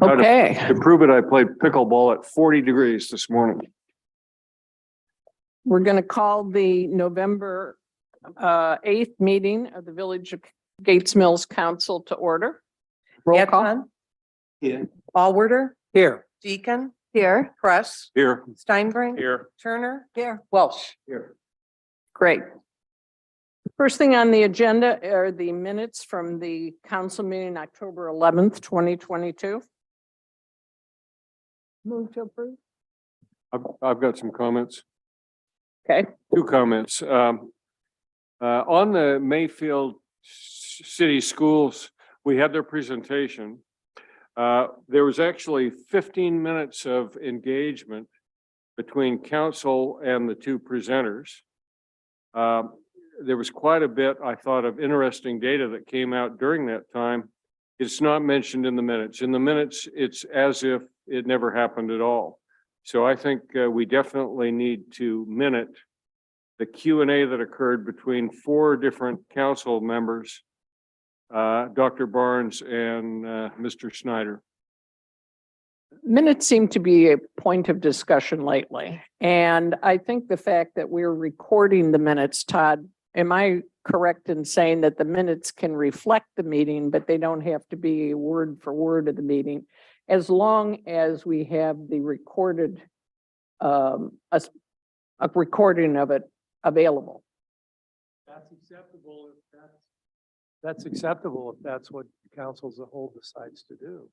Okay. To prove it, I played pickleball at 40 degrees this morning. We're going to call the November 8th meeting of the Village of Gates Mills Council to order. Roll call. Anton, Here. Allworder, Here. Deacon. Here. Press, Here. Steinbring. Here. Turner. Here. Welsh. Here. Great. First thing on the agenda are the minutes from the council meeting, October 11th, 2022. Move to approve. I've got some comments. Okay. Two comments. On the Mayfield City Schools, we had their presentation. There was actually 15 minutes of engagement between council and the two presenters. There was quite a bit, I thought, of interesting data that came out during that time. It's not mentioned in the minutes. In the minutes, it's as if it never happened at all. So I think we definitely need to minute the Q&A that occurred between 4 different council members, Dr. Barnes and Mr. Snyder. Minutes seem to be a point of discussion lately. And I think the fact that we're recording the minutes, Todd, am I correct in saying that the minutes can reflect the meeting, but they don't have to be word for word of the meeting, as long as we have the recorded, a recording of it available? That's acceptable if that's acceptable if that's what council as a whole decides to do.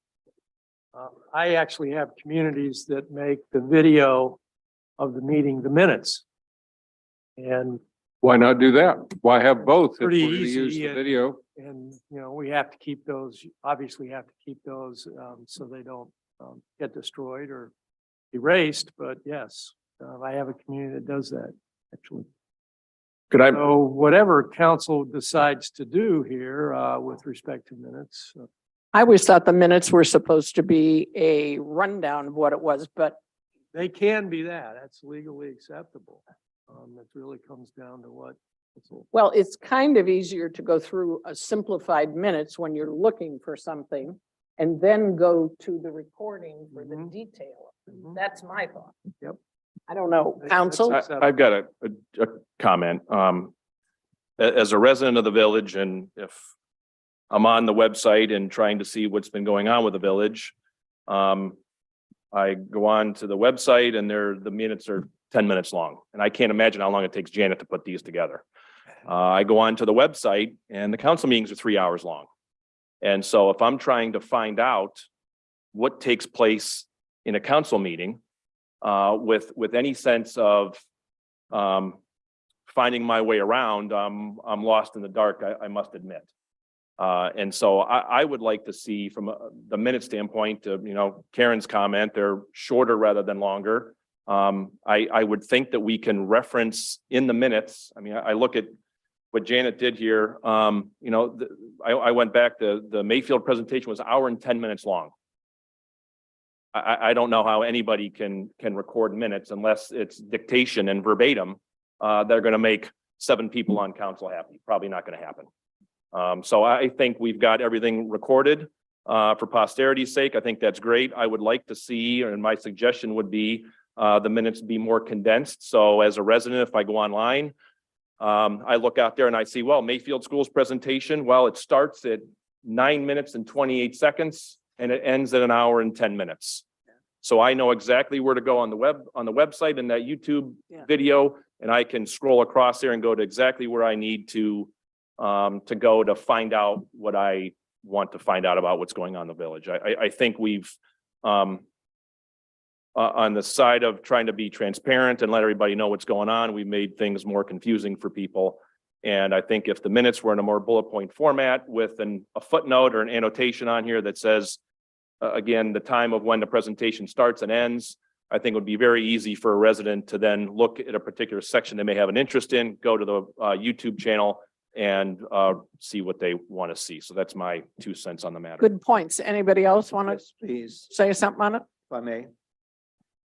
I actually have communities that make the video of the meeting the minutes. And Why not do that? Why have both? If we're Pretty gonna easy use the and- video. you know, we have to keep those, obviously have to keep those so they don't get destroyed or erased, but yes, I have a community that does that, actually. Could I, So whatever council decides to do here with respect to minutes, I always thought the minutes were supposed to be a rundown of what it was, but they can be that. That's legally acceptable. It really comes down to what. well, it's kind of easier to go through a simplified minutes when you're looking for something and then go to the recording for the Mhm. detail. Mhm. That's my thought. Yep. I don't know, That's council? acceptable. I've got a comment. As a resident of the village, and if I'm on the website and trying to see what's been going on with the village, I go on to the website and the minutes are 10 minutes long. And I can't imagine how long it takes Janet to put these together. I go on to the website and the council meetings are 3 hours long. And so if I'm trying to find out what takes place in a council meeting, with any sense of finding my way around, I'm lost in the dark, I must admit. And so I would like to see from the minute standpoint, you know, Karen's comment, they're shorter rather than longer. I would think that we can reference in the minutes. I mean, I look at what Janet did here. You know, I went back, the Mayfield presentation was 1 hour and 10 minutes long. I don't know how anybody can record minutes unless it's dictation and verbatim. They're going to make 7 people on council happy. Probably not going to happen. So I think we've got everything recorded for posterity's sake. I think that's great. I would like to see, and my suggestion would be the minutes be more condensed. So as a resident, if I go online, I look out there and I see, well, Mayfield Schools presentation, well, it starts at 9 minutes and 28 seconds and it ends at 1 hour and 10 minutes. So I know exactly where to go on the website in that YouTube video, and I can scroll across there and go to exactly where I need to go to find out what I want to find out about what's going on in the village. I think we've, on the side of trying to be transparent and let everybody know what's going on, we made things more confusing for people. And I think if the minutes were in a more bullet point format with a footnote or an annotation on here that says, again, the time of when the presentation starts and ends, I think it would be very easy for a resident to then look at a particular section they may have an interest in, go to the YouTube channel and see what they want to see. So that's my 2 cents on the matter. Good points. Anybody else want to Yes, please, say something on it? if I may.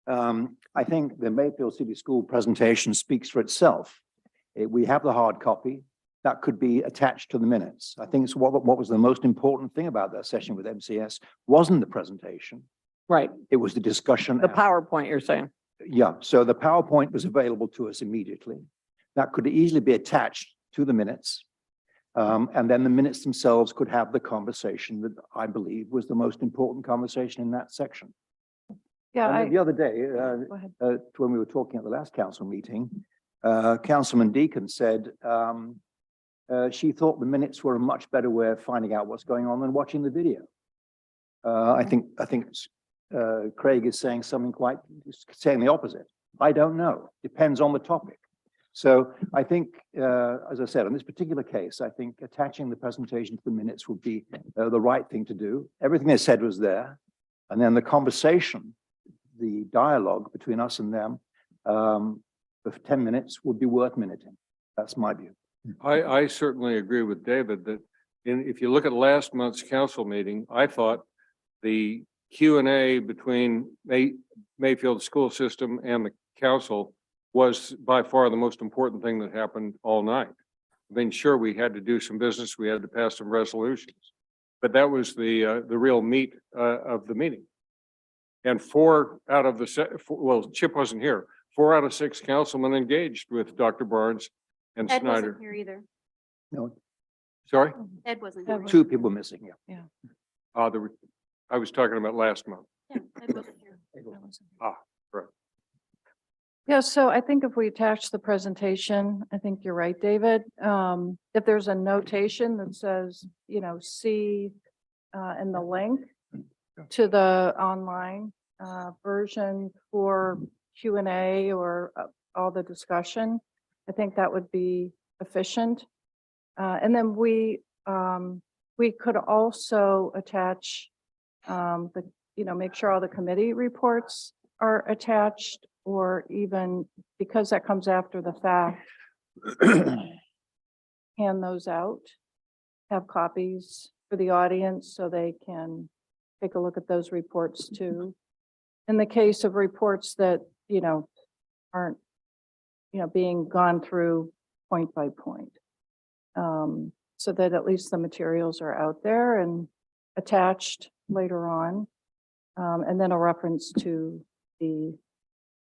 I think the Mayfield City School presentation speaks for itself. We have the hard copy that could be attached to the minutes. I think it's what was the most important thing about that session with MCS wasn't the presentation. Right, It was the discussion. the PowerPoint you're saying. Yeah, so the PowerPoint was available to us immediately. That could easily be attached to the minutes. And then the minutes themselves could have the conversation that I believe was the most important conversation in that section. And the other day, Go ahead. when we were talking at the last council meeting, Councilman Deacon said she thought the minutes were a much better way of finding out what's going on than watching the video. I think Craig is saying saying the opposite. I don't know. Depends on the topic. So I think, as I said, in this particular case, I think attaching the presentation to the minutes would be the right thing to do. Everything they said was there. And then the conversation, the dialogue between us and them for 10 minutes would be worth minuting. That's my view. I certainly agree with David that if you look at last month's council meeting, I thought the Q&A between Mayfield School System and the council was by far the most important thing that happened all night. I mean, sure, we had to do some business, we had to pass some resolutions, but that was the real meat of the meeting. And Chip wasn't here. 4 out of 6 councilmen engaged with Dr. Barnes and Ed Snyder. wasn't here either. No, Sorry? Ed wasn't here. two people missing, yeah. I was talking about last month. Yeah, Ed wasn't here. Yeah, so I think if we attach the presentation, I think you're right, David. If there's a notation that says, see in the link to the online version for Q&A or all the discussion, I think that would be efficient. And then we could also attach make sure all the committee reports are attached, or even because that comes after the fact, hand those out, have copies for the audience so they can take a look at those reports too. In the case of reports that, aren't, being gone through point by point. So that at least the materials are out there and attached later on. And then a reference to the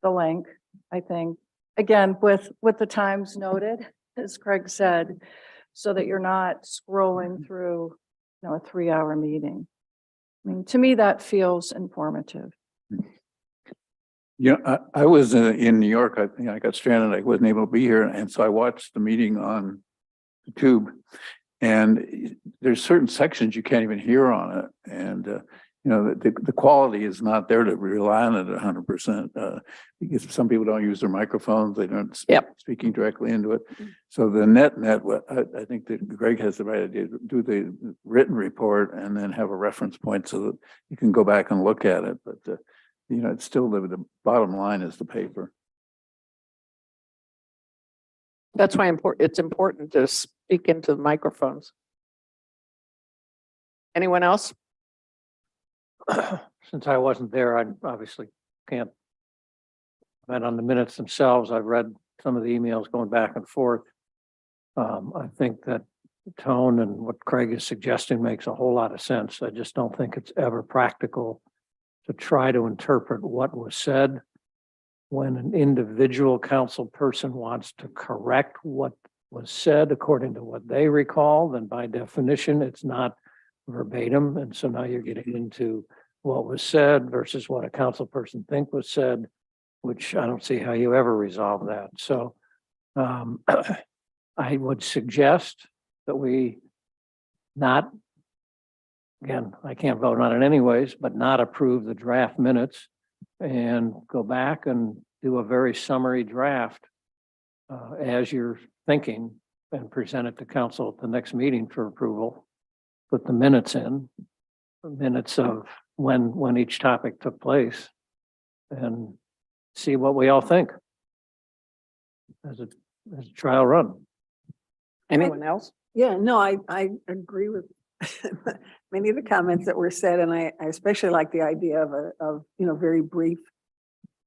link, I think, again, with the times noted, as Craig said, so that you're not scrolling through, a 3-hour meeting. I mean, to me, that feels informative. Yeah, I was in New York. I got stranded. I wasn't able to be here. And so I watched the meeting on the tube. And there's certain sections you can't even hear on it. And, the quality is not there to rely on it 100%. Because some people don't use their microphones. They don't speaking directly into it. So the net, I think that Greg has the right idea. Do the written report and then have a reference point so that you can go back and look at it. But, it's still the bottom line is the paper. That's why it's important to speak into the microphones. Anyone else? Since I wasn't there, I obviously can't comment on the minutes themselves. I've read some of the emails going back and forth. I think that the tone and what Craig is suggesting makes a whole lot of sense. I just don't think it's ever practical to try to interpret what was said when an individual council person wants to correct what was said according to what they recall. Then by definition, it's not verbatim. And so now you're getting into what was said versus what a council person think was said, which I don't see how you ever resolve that. So I would suggest that we not, again, I can't vote on it anyways, but not approve the draft minutes and go back and do a very summary draft as you're thinking and present it to council at the next meeting for approval. Put the minutes in, the minutes of when each topic took place, and see what we all think as a trial run. Anyone else? Yeah, no, I agree with many of the comments that were said, and I especially like the idea of very brief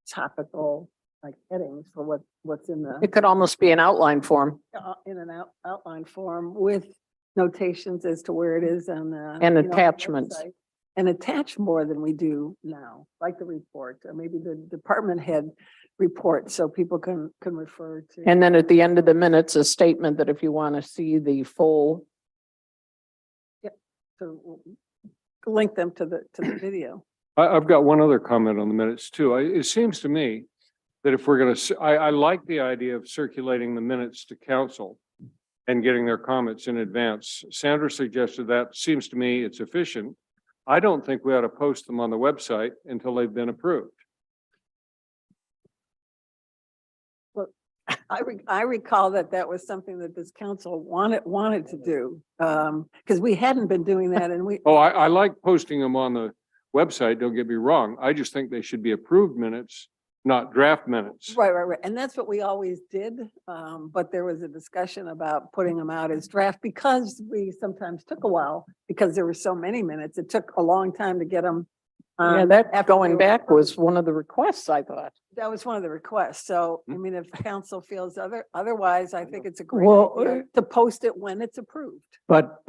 topical like headings for what's in the It could almost be an outline form in an outline form with notations as to where it is on the and on the attachments. website. And attach more than we do now, like the report, or maybe the department head report, so people can refer to. And then at the end of the minutes, a statement that if you want to see the full, To link them to the video. I've got one other comment on the minutes too. It seems to me that if we're going to, I like the idea of circulating the minutes to council and getting their comments in advance. Sandra suggested that. Seems to me it's efficient. I don't think we ought to post them on the website until they've been approved. I recall that was something that this council wanted to do, because we hadn't been doing that, and we. Oh, I like posting them on the website, don't get me wrong. I just think they should be approved minutes not draft minutes. Right. And that's what we always did. But there was a discussion about putting them out as draft because we sometimes took a while because there were so many minutes. It took a long time to get them. Yeah, that after they going were back was approved. one of the requests, I thought. That was one of the requests. So, I mean, if council feels otherwise, I think it's a great Well, idea to post it when it's approved. But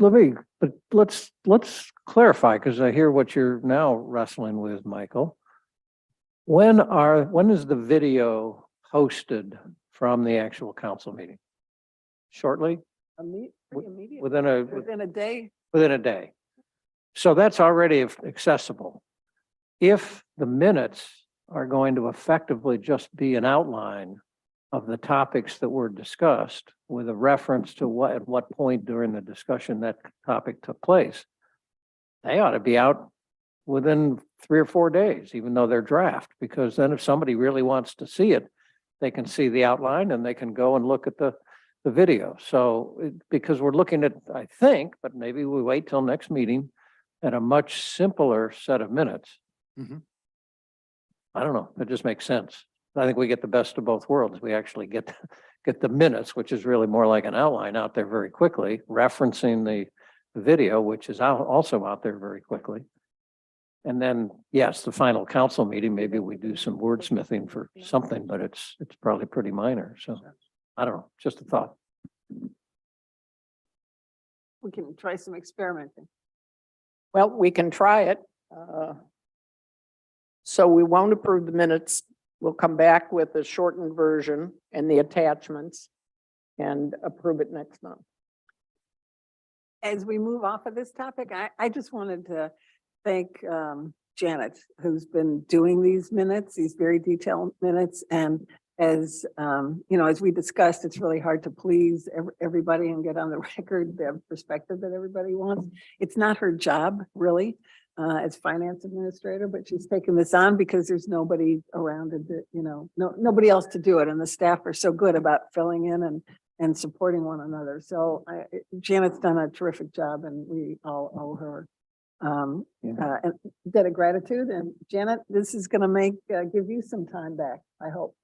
let's clarify, because I hear what you're now wrestling with, Michael. When is the video posted from the actual council meeting? Shortly, Pretty immediate, within a within a day. So that's already accessible. If the minutes are going to effectively just be an outline of the topics that were discussed with a reference to at what point during the discussion that topic took place, they ought to be out within 3 or 4 days, even though they're draft, because then if somebody really wants to see it, they can see the outline and they can go and look at the video. So, because we're looking at, I think, but maybe we wait till next meeting, at a much simpler set of minutes. Mhm. I don't know, it just makes sense. I think we get the best of both worlds. We actually get the minutes, which is really more like an outline out there very quickly, referencing the video, which is also out there very quickly. And then, yes, the final council meeting, maybe we do some wordsmithing for something, but it's probably pretty minor. So I don't know, just a thought. We can try some experimenting. Well, we can try it. So we won't approve the minutes. We'll come back with a shortened version and the attachments and approve it next month. As we move off of this topic, I just wanted to thank Janet, who's been doing these minutes, these very detailed minutes. And as as we discussed, it's really hard to please everybody and get on the record the perspective that everybody wants. It's not her job, really, as finance administrator, but she's taken this on because there's nobody around to, nobody else to do it. And the staff are so good about filling in and supporting one another. So Janet's done a terrific job and we all owe her a debt of gratitude. And Janet, this is going to give you some time back, I hope.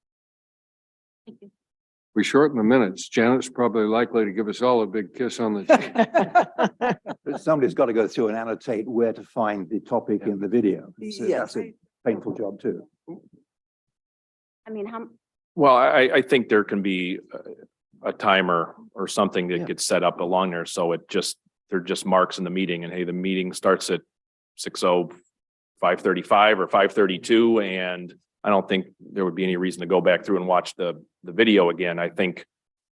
We shorten the minutes. Janet's probably likely to give us all a big kiss on the cheek. But somebody's got to go through and annotate where to find the topic in the video. So Yes. that's a painful job too. I mean, Well, I think there can be a timer or something Yeah. that gets set up along there. So they're just marks in the meeting and hey, the meeting starts at 5:35 or 5:32. And I don't think there would be any reason to go back through and watch the video again. I think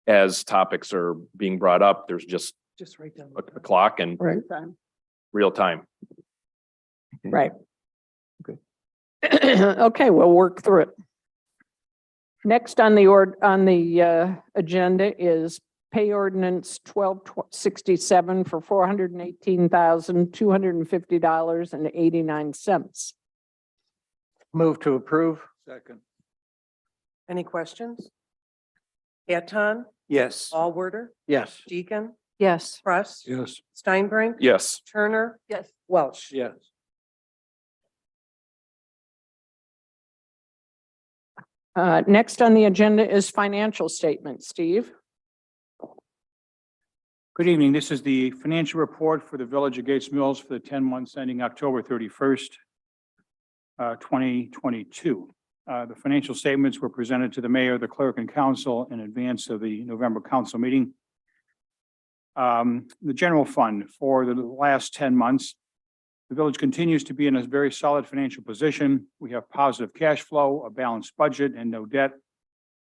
as topics are being brought up, there's just Write down. a clock and Right. Time. real time. Right. Okay. Okay, we'll work through it. Next on the agenda is pay ordinance 1267 for $418,250.89. Move to approve? Second. Any questions? Anton, Yes. Allworder, Yes. Deacon, Yes. Russ, Yes. Steinbrink. Yes. Turner, Yes. Welch. Yes. Next on the agenda is financial statement. Steve? Good evening. This is the financial report for the Village of Gates Mills for the 10 months ending October 31st, 2022. The financial statements were presented to the mayor, the clerk, and council in advance of the November council meeting. The general fund for the last 10 months, the village continues to be in a very solid financial position. We have positive cash flow, a balanced budget, and no debt.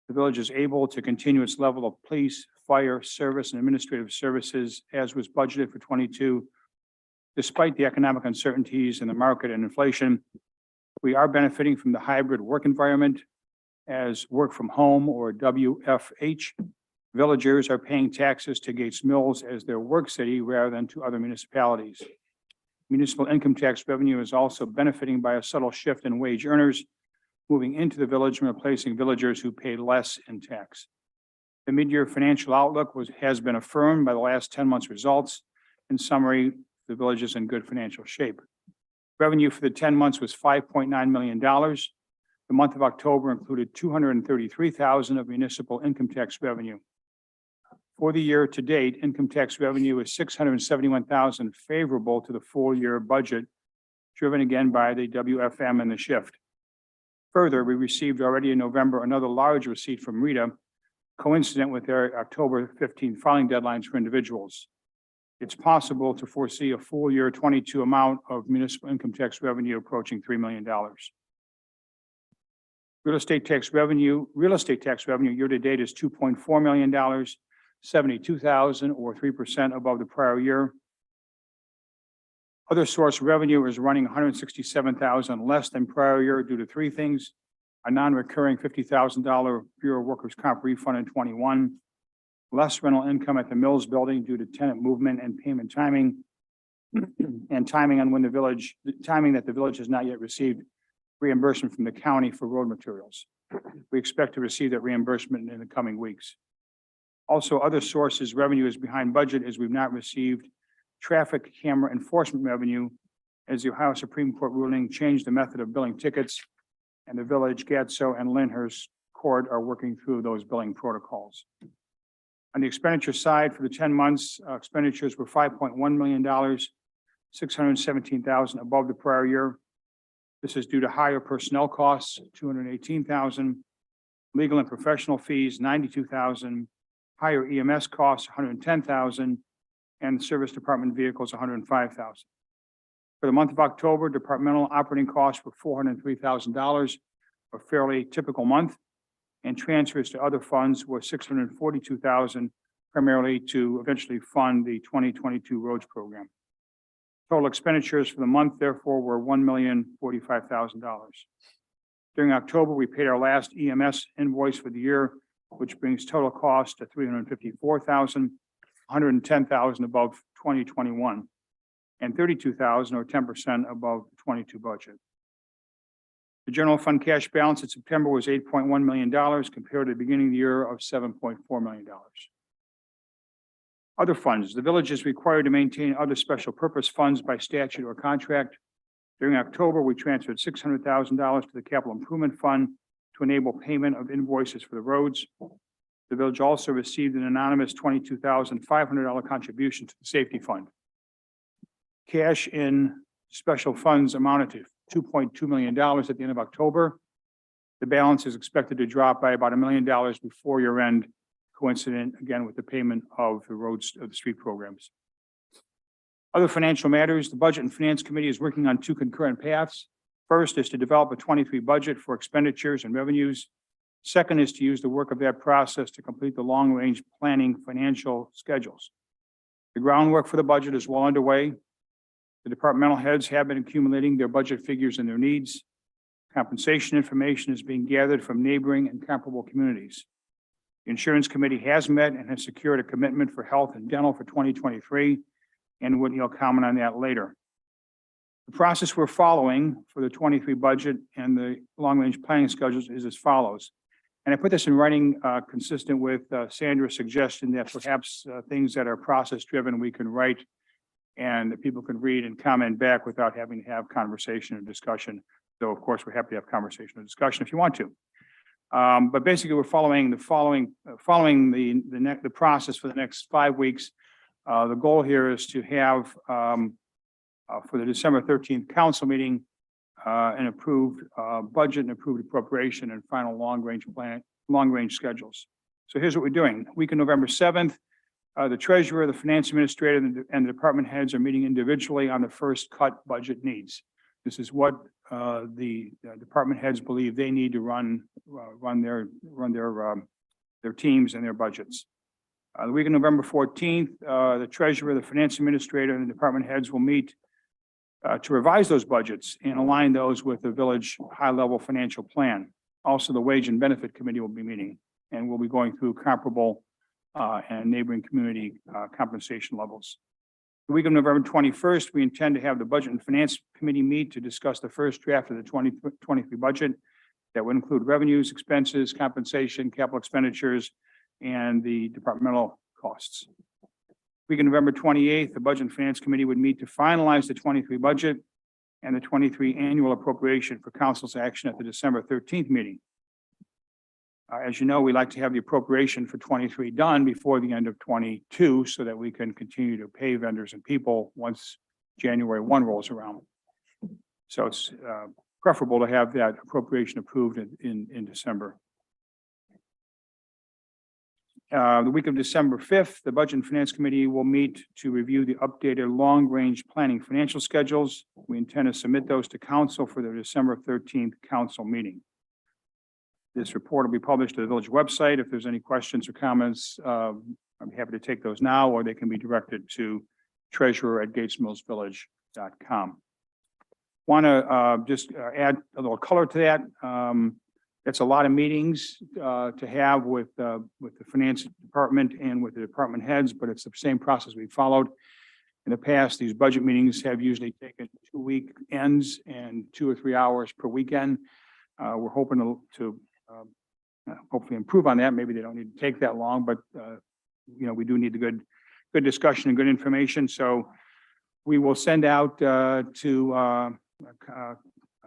The village is able to continue its level of police, fire, service, and administrative services as was budgeted for 22. Despite the economic uncertainties in the market and inflation, we are benefiting from the hybrid work environment as work from home or WFH. Villagers are paying taxes to Gates Mills as their work city rather than to other municipalities. Municipal income tax revenue is also benefiting by a subtle shift in wage earners moving into the village and replacing villagers who pay less in tax. The mid-year financial outlook has been affirmed by the last 10 months results. In summary, the village is in good financial shape. Revenue for the 10 months was $5.9 million. The month of October included 233,000 of municipal income tax revenue. For the year to date, income tax revenue is 671,000 favorable to the full year budget, driven again by the WFM and the shift. Further, we received already in November another large receipt from Rita, coincident with their October 15 filing deadlines for individuals. It's possible to foresee a full year 22 amount of municipal income tax revenue approaching $3 million. Real estate tax revenue year to date is $2.4 million, 72,000 or 3% above the prior year. Other source revenue is running 167,000 less than prior year due to three things: a non-recurring $50,000 Bureau of Workers' Comp refund in 21, less rental income at the Mills Building due to tenant movement and payment timing, and timing that the village has not yet received reimbursement from the county for road materials. We expect to receive that reimbursement in the coming weeks. Also, other sources revenue is behind budget as we've not received traffic camera enforcement revenue as the Ohio Supreme Court ruling changed the method of billing tickets, and the village, Gatso and Lyndhurst Court are working through those billing protocols. On the expenditure side, for the 10 months, expenditures were $5.1 million, 617,000 above the prior year. This is due to higher personnel costs, 218,000, legal and professional fees, 92,000, higher EMS costs, 110,000, and service department vehicles, 105,000. For the month of October, departmental operating costs were $403,000, a fairly typical month, and transfers to other funds were $642,000, primarily to eventually fund the 2022 roads program. Total expenditures for the month, therefore, were $1,045,000. During October, we paid our last EMS invoice for the year, which brings total cost to $354,000, 110,000 above 2021, and 32,000 or 10% above the 22 budget. The general fund cash balance in September was $8.1 million compared to the beginning of the year of $7.4 million. Other funds, the village is required to maintain other special purpose funds by statute or contract. During October, we transferred $600,000 to the capital improvement fund to enable payment of invoices for the roads. The village also received an anonymous $22,500 contribution to the safety fund. Cash in special funds amounted to $2.2 million at the end of October. The balance is expected to drop by about $1 million before year end, coincident again with the payment of the roads of the street programs. Other financial matters, the Budget and Finance Committee is working on two concurrent paths. First is to develop a 23 budget for expenditures and revenues. Second is to use the work of that process to complete the long-range planning financial schedules. The groundwork for the budget is well underway. The departmental heads have been accumulating their budget figures and their needs. Compensation information is being gathered from neighboring and comparable communities. The Insurance Committee has met and has secured a commitment for health and dental for 2023, and Whitney will comment on that later. The process we're following for the 23 budget and the long-range planning schedules is as follows. And I put this in writing consistent with Sandra's suggestion that perhaps things that are process-driven we can write and that people can read and comment back without having to have conversation or discussion. Though, of course, we're happy to have conversation or discussion if you want to. But basically, we're following the process for the next 5 weeks. The goal here is to have for the December 13th council meeting an approved budget and approved appropriation and final long-range schedules. So here's what we're doing. Week of November 7th, the treasurer, the finance administrator, and the department heads are meeting individually on the first cut budget needs. This is what the department heads believe they need to run their teams and their budgets. The week of November 14th, the treasurer, the finance administrator, and the department heads will meet to revise those budgets and align those with the village high-level financial plan. Also, the wage and benefit committee will be meeting, and we'll be going through comparable and neighboring community compensation levels. The week of November 21st, we intend to have the Budget and Finance Committee meet to discuss the first draft of the 2023 budget that would include revenues, expenses, compensation, capital expenditures, and the departmental costs. Week of November 28th, the Budget and Finance Committee would meet to finalize the 23 budget and the 23 annual appropriation for council's action at the December 13th meeting. As you know, we like to have the appropriation for 23 done before the end of 22 so that we can continue to pay vendors and people once January 1 rolls around. So it's preferable to have that appropriation approved in December. The week of December 5th, the Budget and Finance Committee will meet to review the updated long-range planning financial schedules. We intend to submit those to council for the December 13th council meeting. This report will be published to the village website. If there's any questions or comments, I'm happy to take those now, or they can be directed to treasurer@gatesmillsvillage.com. Want to just add a little color to that. It's a lot of meetings to have with the finance department and with the department heads, but it's the same process we followed. In the past, these budget meetings have usually taken 2 weekends and 2 or 3 hours per weekend. We're hoping to hopefully improve on that. Maybe they don't need to take that long, but we do need the good discussion and good information. So we will send out to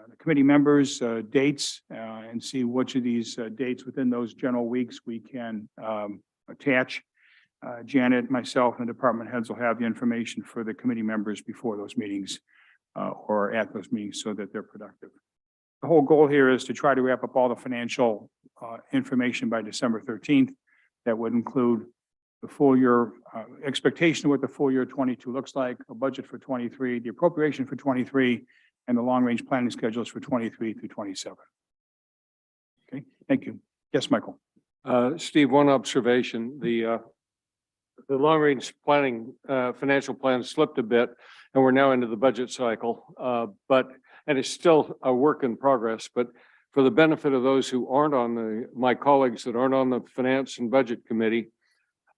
the committee members dates and see which of these dates within those general weeks we can attach. Janet, myself, and the department heads will have the information for the committee members before those meetings or at those meetings so that they're productive. The whole goal here is to try to wrap up all the financial information by December 13th. That would include the full year expectation of what the full year 22 looks like, a budget for 23, the appropriation for 23, and the long-range planning schedules for 23 through 27. Okay, thank you. Yes, Michael. Steve, one observation, the long-range planning, financial plan slipped a bit, and we're now into the budget cycle. And it's still a work in progress, but for the benefit of those who aren't on my colleagues that aren't on the Finance and Budget Committee,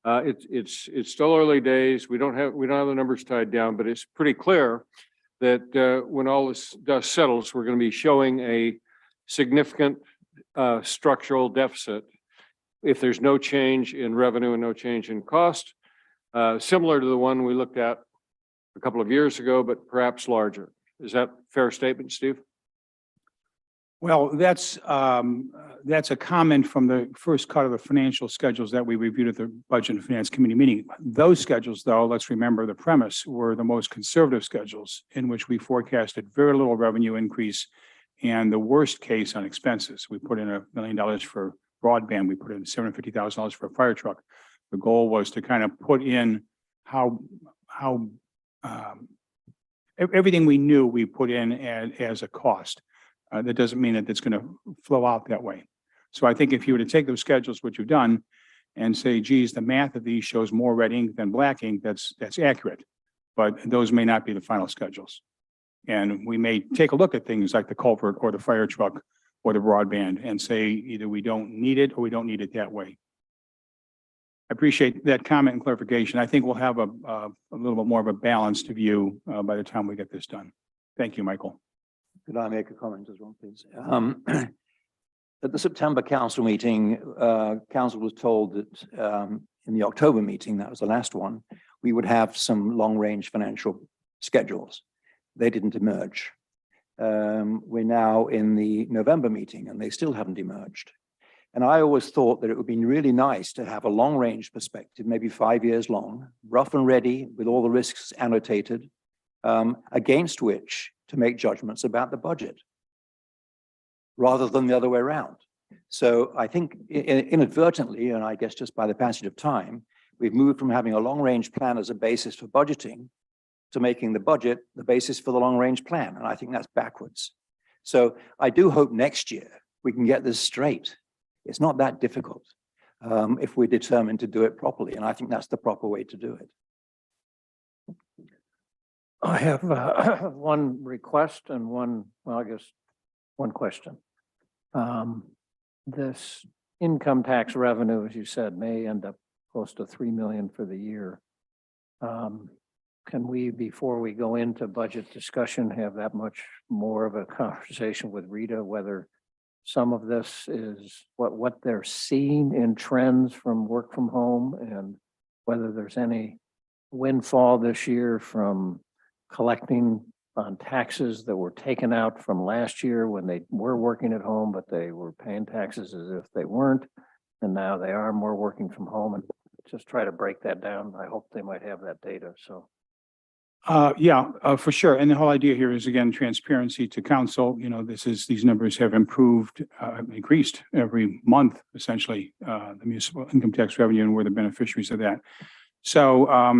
it's still early days. We don't have the numbers tied down, but it's pretty clear that when all this dust settles, we're going to be showing a significant structural deficit if there's no change in revenue and no change in cost, similar to the one we looked at a couple of years ago, but perhaps larger. Is that a fair statement, Steve? Well, that's a comment from the first cut of the financial schedules that we reviewed at the Budget and Finance Committee meeting. Those schedules, though, let's remember the premise, were the most conservative schedules in which we forecasted very little revenue increase and the worst case on expenses. We put in $1 million for broadband. We put in $750,000 for a fire truck. The goal was to kind of put in how everything we knew we put in as a cost. That doesn't mean that it's going to flow out that way. So I think if you were to take those schedules, what you've done, and say, geez, the math of these shows more red ink than black ink, that's accurate. But those may not be the final schedules. And we may take a look at things like the culvert or the fire truck or the broadband and say either we don't need it or we don't need it that way. I appreciate that comment and clarification. I think we'll have a little bit more of a balanced view by the time we get this done. Thank you, Michael. Could I make a comment as well, please? At the September council meeting, council was told that in the October meeting, that was the last one, we would have some long-range financial schedules. They didn't emerge. We're now in the November meeting and they still haven't emerged. And I always thought that it would be really nice to have a long-range perspective, maybe 5 years long, rough and ready with all the risks annotated, against which to make judgments about the budget, rather than the other way around. So I think inadvertently, and I guess just by the passage of time, we've moved from having a long-range plan as a basis for budgeting to making the budget the basis for the long-range plan. And I think that's backwards. So I do hope next year we can get this straight. It's not that difficult if we're determined to do it properly. And I think that's the proper way to do it. I have one request and one question. This income tax revenue, as you said, may end up close to 3 million for the year. Can we, before we go into budget discussion, have that much more of a conversation with Rita, whether some of this is what they're seeing in trends from work from home and whether there's any windfall this year from collecting on taxes that were taken out from last year when they were working at home, but they were paying taxes as if they weren't. And now they are more working from home, and just try to break that down. I hope they might have that data, so. For sure. And the whole idea here is, again, transparency to council. You know, these numbers have improved, increased every month, essentially, the municipal income tax revenue, and we're the beneficiaries of that. So,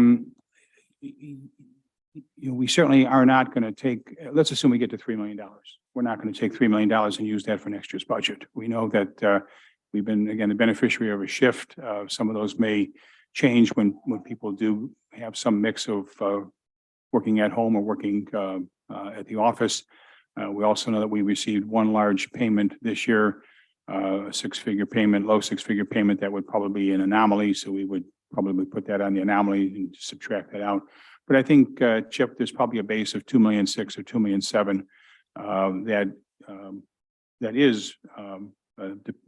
we certainly are not going to take, let's assume we get to $3 million. We're not going to take $3 million and use that for next year's budget. We know that, we've been, again, the beneficiary of a shift. Some of those may change when people do have some mix of, working at home or working at the office. We also know that we received one large payment this year, a six-figure payment, low six-figure payment that would probably be an anomaly. So we would probably put that on the anomaly and subtract that out. But I think, Chip, there's probably a base of 2,600,000 or 2,700,000 that is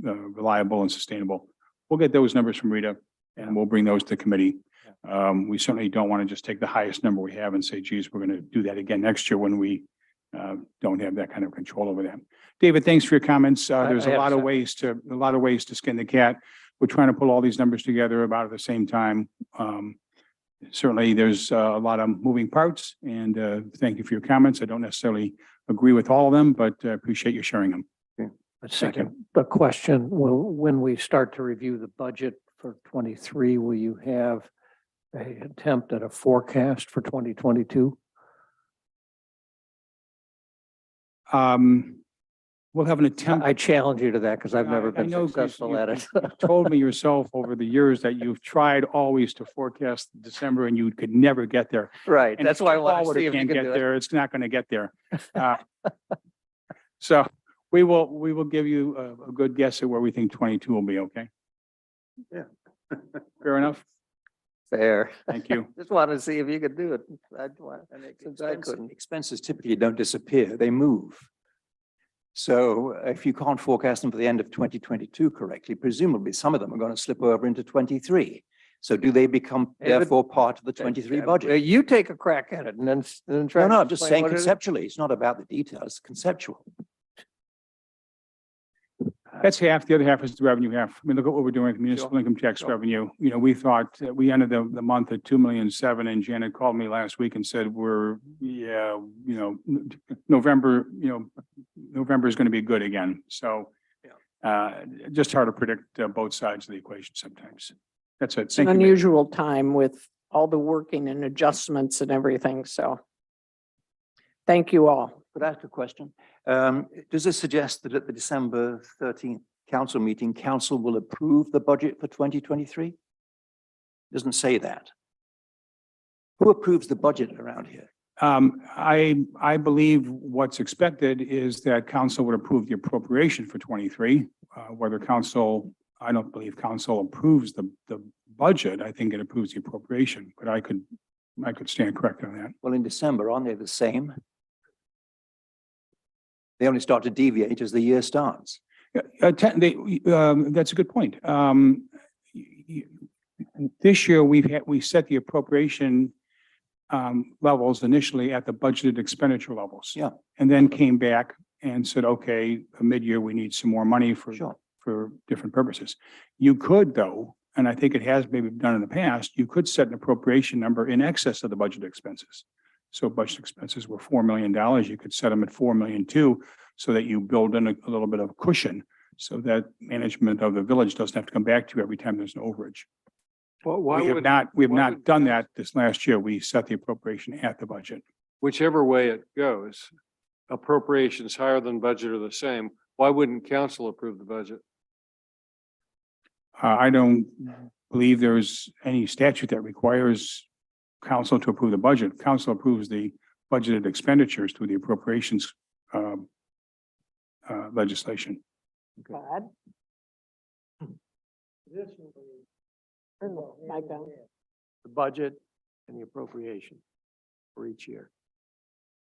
reliable and sustainable. We'll get those numbers from Rita and we'll bring those to committee. We certainly don't want to just take the highest number we have and say, geez, we're going to do that again next year when we don't have that kind of control over that. David, thanks for your comments. There's a lot of ways to skin the cat. We're trying to pull all these numbers together about at the same time. Certainly there's a lot of moving parts, and thank you for your comments. I don't necessarily agree with all of them, but appreciate you sharing them. Second, the question, when we start to review the budget for 23, will you have an attempt at a forecast for 2022? We'll have an attempt. I challenge you to that because I've never I been know successful at it. you've told me yourself over the years that you've tried always to forecast December and you could never get there. Right, And that's if why I Chip want to Ballwood see if you can't can get do it. there, it's not going to get there. So we will give you a good guess at where we think 22 will be, okay? Yeah. Fair enough? Fair. Thank you. Just wanted to see if you could do it. Since I Expenses- couldn't. Expenses typically don't disappear, they move. So if you can't forecast them for the end of 2022 correctly, presumably some of them are going to slip over into 23. So do they become David, therefore part of the 23 budget? You take a crack at it and then try. No, to no, I'm just explain saying what it is. conceptually, it's not about the details, it's conceptual. That's half. The other half is the revenue half. I mean, look at what we're doing with municipal income tax revenue. You know, we thought that we ended the month at 2,700,000, and Janet called me last week and said, November is going to be good again. So just hard to predict both sides of the equation sometimes. That's it. It's an Thank you, Mayor. unusual time with all the working and adjustments and everything, so. Thank you all. Could I ask a question? Does this suggest that at the December 13th council meeting, council will approve the budget for 2023? Doesn't say that. Who approves the budget around here? I believe what's expected is that council would approve the appropriation for 23. I don't believe council approves the budget. I think it approves the appropriation, but I could stand corrected on that. Well, in December, aren't they the same? They only start to deviate as the year starts. That's a good point. This year, we set the appropriation levels initially at the budgeted expenditure levels. Yeah. And then came back and said, okay, mid-year, we need some more money for different purposes. You could, though, and I think it has maybe been done in the past, you could set an appropriation number in excess of the budget expenses. So budget expenses were $4 million. You could set them at 4 million too, so that you build in a little bit of cushion so that management of the village doesn't have to come back to you every time there's an overage. Well, We have not done that this last year. We set the appropriation at the budget. Whichever way it goes, appropriations higher than budget are the same. Why wouldn't council approve the budget? I don't believe there's any statute that requires council to approve the budget. Council approves the budgeted expenditures through the appropriations legislation. Todd? The budget and the appropriation for each year.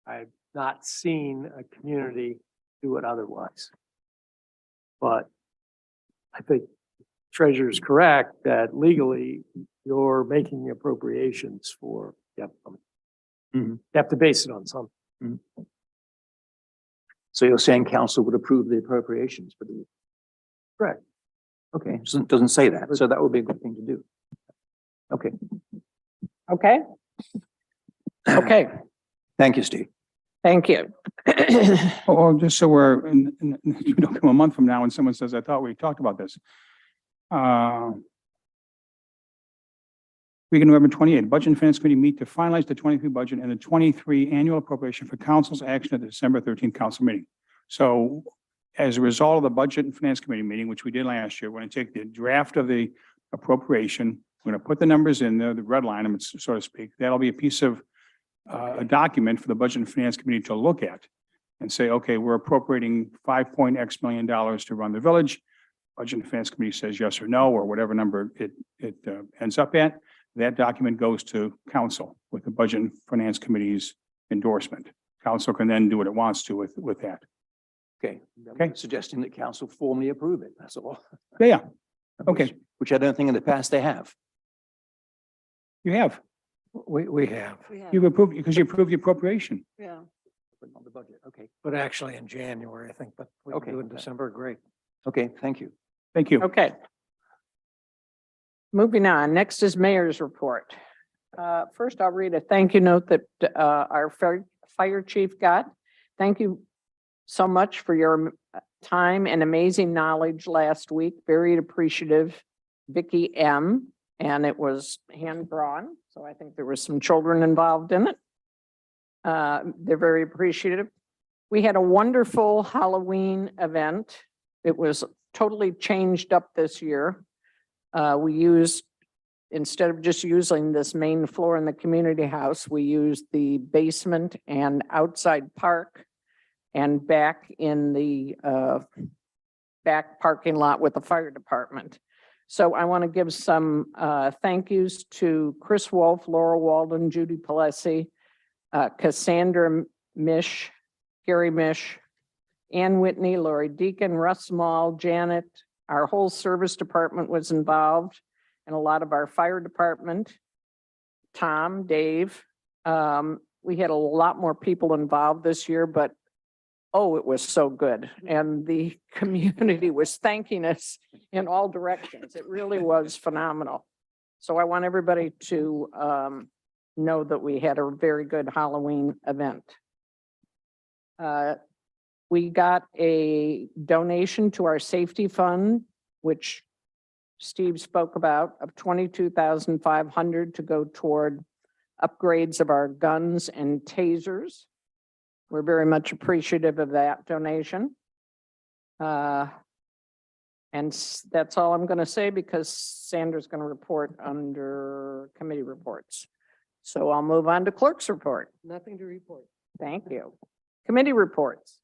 I've not seen a community do it otherwise. But I think treasurer is correct that legally you're making the appropriations for, you have to base it on something. So you're saying council would approve the appropriations for the. Correct. Okay, doesn't say that, so that would be a good thing to do. Okay, Okay? Okay, thank you, Steve. thank you. Or just so we don't come a month from now and someone says, I thought we talked about this. Week of November 28th, Budget and Finance Committee meet to finalize the 23 budget and the 23 annual appropriation for council's action at the December 13th council meeting. So as a result of the Budget and Finance Committee meeting, which we did last year, we're going to take the draft of the appropriation. We're going to put the numbers in there, the red line, so to speak. That'll be a piece of a document for the Budget and Finance Committee to look at and say, okay, we're appropriating $5.X million to run the village. Budget and Finance Committee says yes or no, or whatever number it ends up at. That document goes to council with the Budget and Finance Committee's endorsement. Council can then do what it wants to with that. Okay. Okay. Suggesting that council formally approve it, that's all. Yeah, okay, Which I don't think in the past they have. you have. We have, You've approved, because you approved the appropriation. Yeah. But not the budget, okay. but actually in January, I think, but we can Okay. do in December, great. Okay, thank you. Thank you. Okay. Moving on, next is mayor's report. First, I'll read a thank you note that our fire chief got. Thank you so much for your time and amazing knowledge last week. Very appreciative, Vicky M. And it was hand drawn, so I think there was some children involved in it. They're very appreciative. We had a wonderful Halloween event. It was totally changed up this year. We used, instead of just using this main floor in the community house, we used the basement and outside park and back in the back parking lot with the fire department. So I want to give some thank yous to Chris Wolf, Laura Walden, Judy Palesi, Cassandra Mish, Gary Mish, Ann Whitney, Lori Deacon, Russ Mall, Janet. Our whole service department was involved and a lot of our fire department, Tom, Dave. We had a lot more people involved this year, but oh, it was so good. And the community was thanking us in all directions. It really was phenomenal. So I want everybody to know that we had a very good Halloween event. We got a donation to our safety fund, which Steve spoke about, of $22,500 to go toward upgrades of our guns and tasers. We're very much appreciative of that donation. And that's all I'm going to say because Sandra's going to report under committee reports. So I'll move on to clerk's report. Nothing to report. Thank you. Committee reports.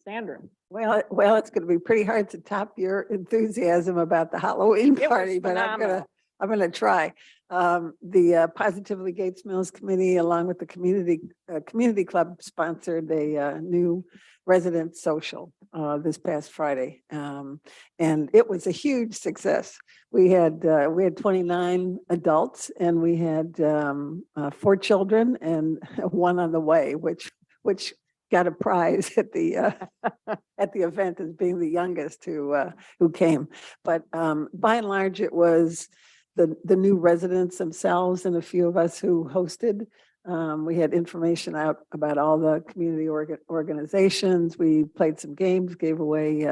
Sandra. Well, it's going to be pretty hard to top your enthusiasm about the Halloween It was party, but phenomenal. I'm gonna try. The Positively Gates Mills Committee, along with the community club, sponsored a new resident social this past Friday, and it was a huge success. We had 29 adults, and we had 4 children and 1 on the way, which got a prize at the event as being the youngest who came. But by and large, it was the new residents themselves and a few of us who hosted. We had information out about all the community organizations. We played some games, gave away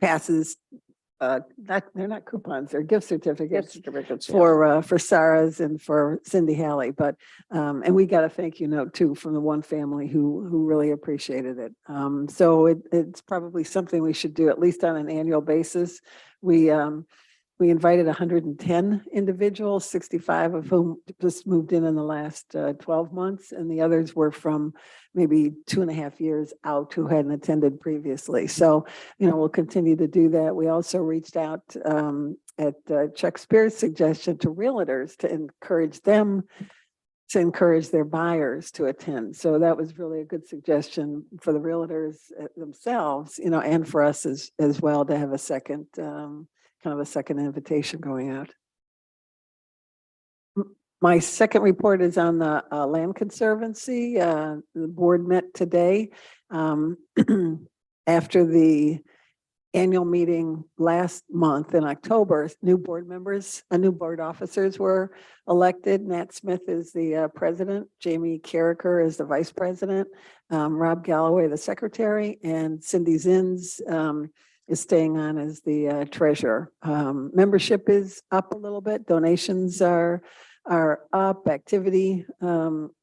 passes. They're not coupons, they're gift certificates. For Sarah's and for Cindy Halley, but and we got a thank you note too from the one family who really appreciated it. So it's probably something we should do at least on an annual basis. We invited 110 individuals, 65 of whom just moved in the last 12 months, and the others were from maybe 2.5 years out who hadn't attended previously. So, we'll continue to do that. We also reached out at Chuck Spear's suggestion to realtors to encourage them to encourage their buyers to attend. So that was really a good suggestion for the realtors themselves, and for us as well to have a second kind of a second invitation going out. My second report is on the Land Conservancy. The board met today. After the annual meeting last month in October, new board officers were elected. Nat Smith is the president, Jamie Carricker is the vice president, Rob Galloway, the secretary, and Cindy Zins is staying on as the treasurer. Membership is up a little bit. Donations are up. Activity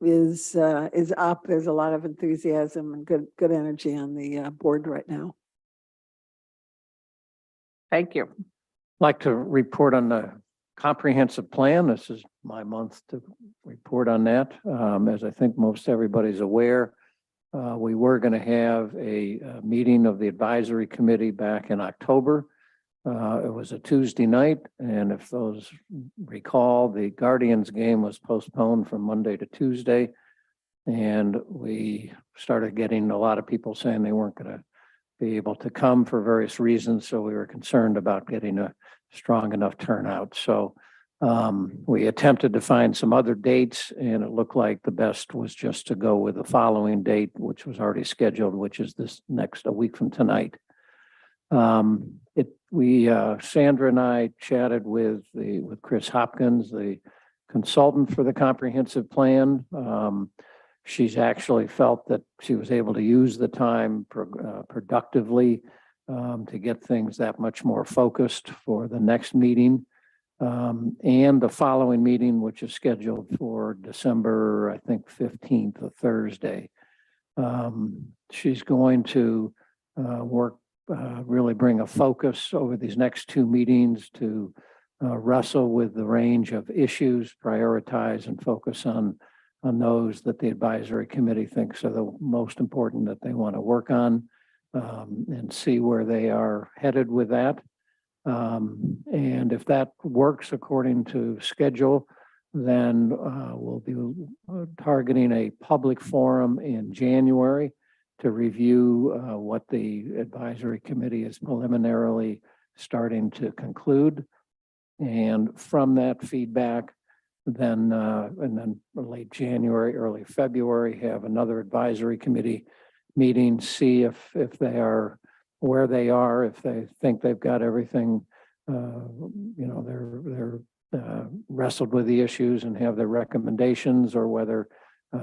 is up. There's a lot of enthusiasm and good energy on the board right now. Thank you. Like to report on the comprehensive plan. This is my month to report on that. As I think most everybody's aware, we were going to have a meeting of the advisory committee back in October. It was a Tuesday night, and if those recall, the Guardians game was postponed from Monday to Tuesday. And we started getting a lot of people saying they weren't going to be able to come for various reasons. So we were concerned about getting a strong enough turnout. So we attempted to find some other dates, and it looked like the best was just to go with the following date, which was already scheduled, which is a week from tonight. Sandra and I chatted with Chris Hopkins, the consultant for the comprehensive plan. She's actually felt that she was able to use the time productively to get things that much more focused for the next meeting. And the following meeting, which is scheduled for December, I think, 15th, a Thursday. She's going to really bring a focus over these next two meetings to wrestle with the range of issues, prioritize and focus on those that the advisory committee thinks are the most important that they want to work on, and see where they are headed with that. And if that works according to schedule, then we'll be targeting a public forum in January to review what the advisory committee is preliminarily starting to conclude. And from that feedback, then and then late January, early February, have another advisory committee meeting, see if they are where they are, if they think they've got everything, they're wrestled with the issues and have their recommendations, or whether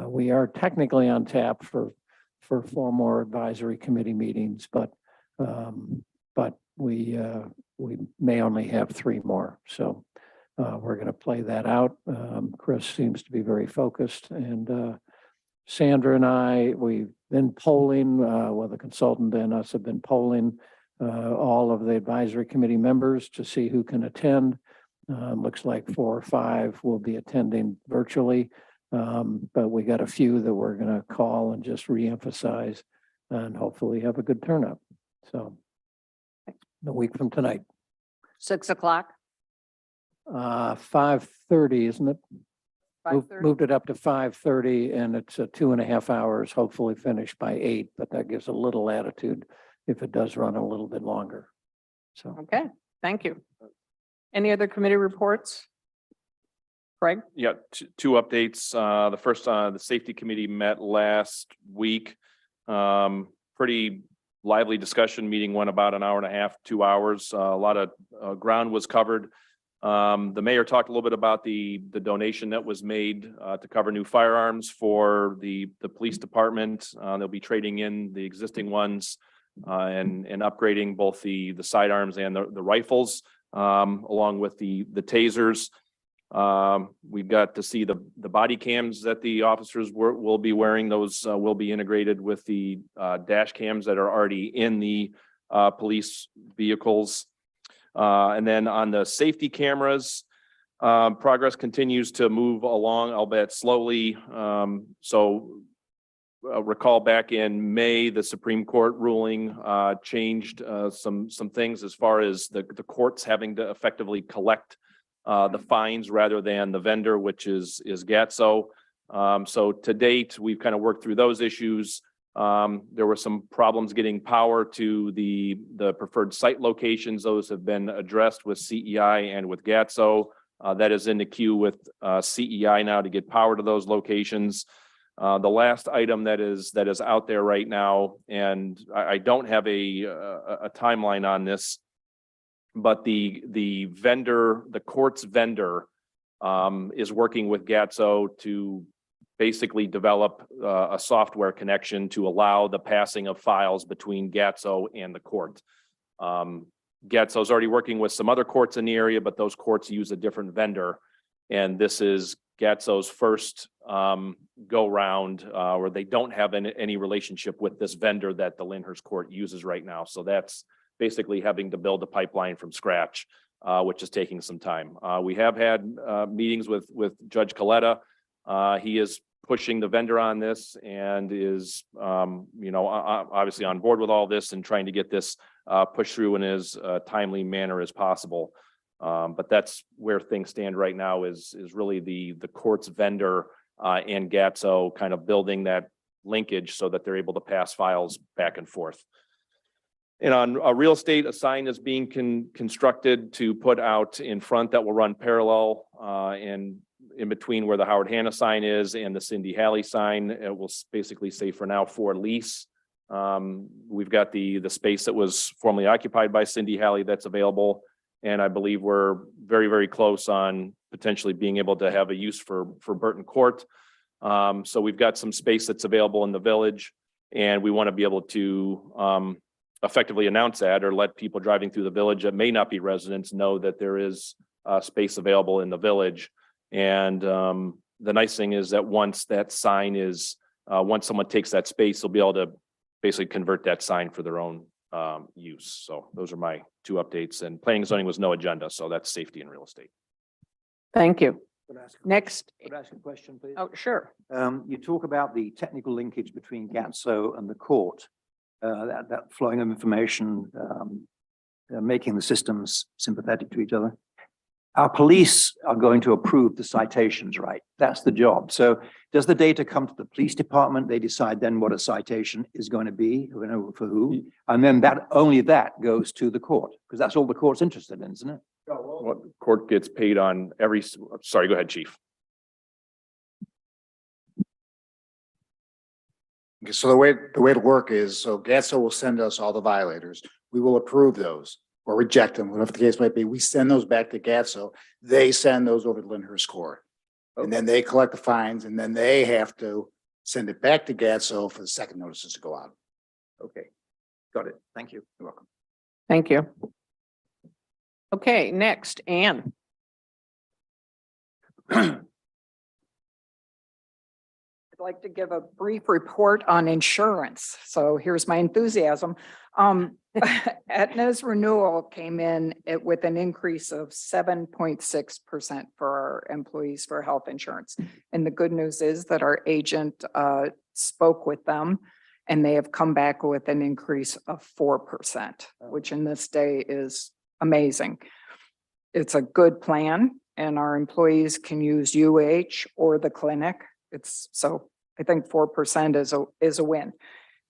we are technically on tap for 4 more advisory committee meetings, but we may only have 3 more. So we're going to play that out. Chris seems to be very focused, and Sandra and I, we've been polling, the consultant and us have been polling all of the advisory committee members to see who can attend. Looks like 4 or 5 will be attending virtually, but we got a few that we're going to call and just reemphasize and hopefully have a good turnout. So a week from tonight. 6 o'clock. 5:30, isn't it? 5:30? Moved it up to 5:30, and it's 2.5 hours, hopefully finished by 8, but that gives a little latitude if it does run a little bit longer. So. Okay, thank you. Any other committee reports? Craig? Yeah, 2 updates. The first, the safety committee met last week. Pretty lively discussion. Meeting went about an hour and a half, 2 hours. A lot of ground was covered. The mayor talked a little bit about the donation that was made to cover new firearms for the police department. They'll be trading in the existing ones and upgrading both the sidearms and the rifles, along with the tasers. We've got to see the body cams that the officers will be wearing. Those will be integrated with the dash cams that are already in the police vehicles. And then on the safety cameras, progress continues to move along, albeit slowly. Recall back in May, the Supreme Court ruling changed some things as far as the courts having to effectively collect the fines rather than the vendor, which is GATSO. So to date, we've kind of worked through those issues. There were some problems getting power to the preferred site locations. Those have been addressed with CEI and with GATSO. that is in the queue with CEI now to get power to those locations. The last item that is out there right now, and I don't have a timeline on this, but the vendor, the court's vendor, is working with GATSO to basically develop a software connection to allow the passing of files between GATSO and the court. GATSO is already working with some other courts in the area, but those courts use a different vendor. And this is GATSO's first go round where they don't have any relationship with this vendor that the Lyndhurst Court uses right now. So that's basically having to build a pipeline from scratch, which is taking some time. We have had meetings with Judge Coletta. He is pushing the vendor on this and is, obviously on board with all this and trying to get this pushed through in as timely manner as possible. But that's where things stand right now is really the court's vendor and GATSO kind of building that linkage so that they're able to pass files back and forth. And on real estate, a sign is being constructed to put out in front that will run parallel and in between where the Howard Hanna sign is and the Cindy Halley sign. It will basically say for now for lease. We've got the space that was formerly occupied by Cindy Halley that's available. And I believe we're very, very close on potentially being able to have a use for Burton Court. So we've got some space that's available in the village, and we want to be able to effectively announce that or let people driving through the village that may not be residents know that there is space available in the village. And the nice thing is that once that sign is, once someone takes that space, they'll be able to basically convert that sign for their own use. So those are my two updates, and planning and zoning was no agenda. So that's safety and real estate. Thank you. Could I ask- Next. Could I ask a question, please? Oh, sure. You talk about the technical linkage between GATSO and the court, that flowing of information, making the systems sympathetic to each other. Our police are going to approve the citations, right? That's the job. So does the data come to the police department? They decide then what a citation is going to be, for who? And then only that goes to the court, because that's all the court's interested in, isn't it? What court gets paid on every, sorry, go ahead, Chief. Okay, so the way to work is, so GATSO will send us all the violators. We will approve those or reject them, whatever the case might be. We send those back to GATSO. They send those over to Lyndhurst Court. And then they collect the fines, and then they have to send it back to GATSO for the second notices to go out. Okay, got it. Thank you. You're welcome. Thank you. Okay, next, Ann. I'd like to give a brief report on insurance. So here's my enthusiasm. Aetna's renewal came in with an increase of 7.6% for our employees for health insurance. And the good news is that our agent spoke with them, and they have come back with an increase of 4%, which in this day is amazing. It's a good plan, and our employees can use UH or the clinic. So I think 4% is a win.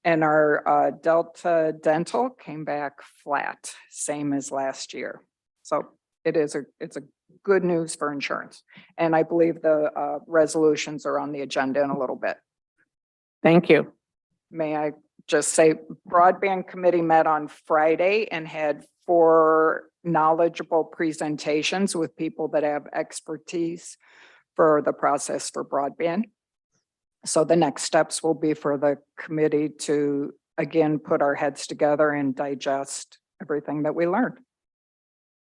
And our Delta Dental came back flat, same as last year. So it's a good news for insurance. And I believe the resolutions are on the agenda in a little bit. Thank you. May I just say, Broadband Committee met on Friday and had 4 knowledgeable presentations with people that have expertise for the process for broadband. So the next steps will be for the committee to, again, put our heads together and digest everything that we learned.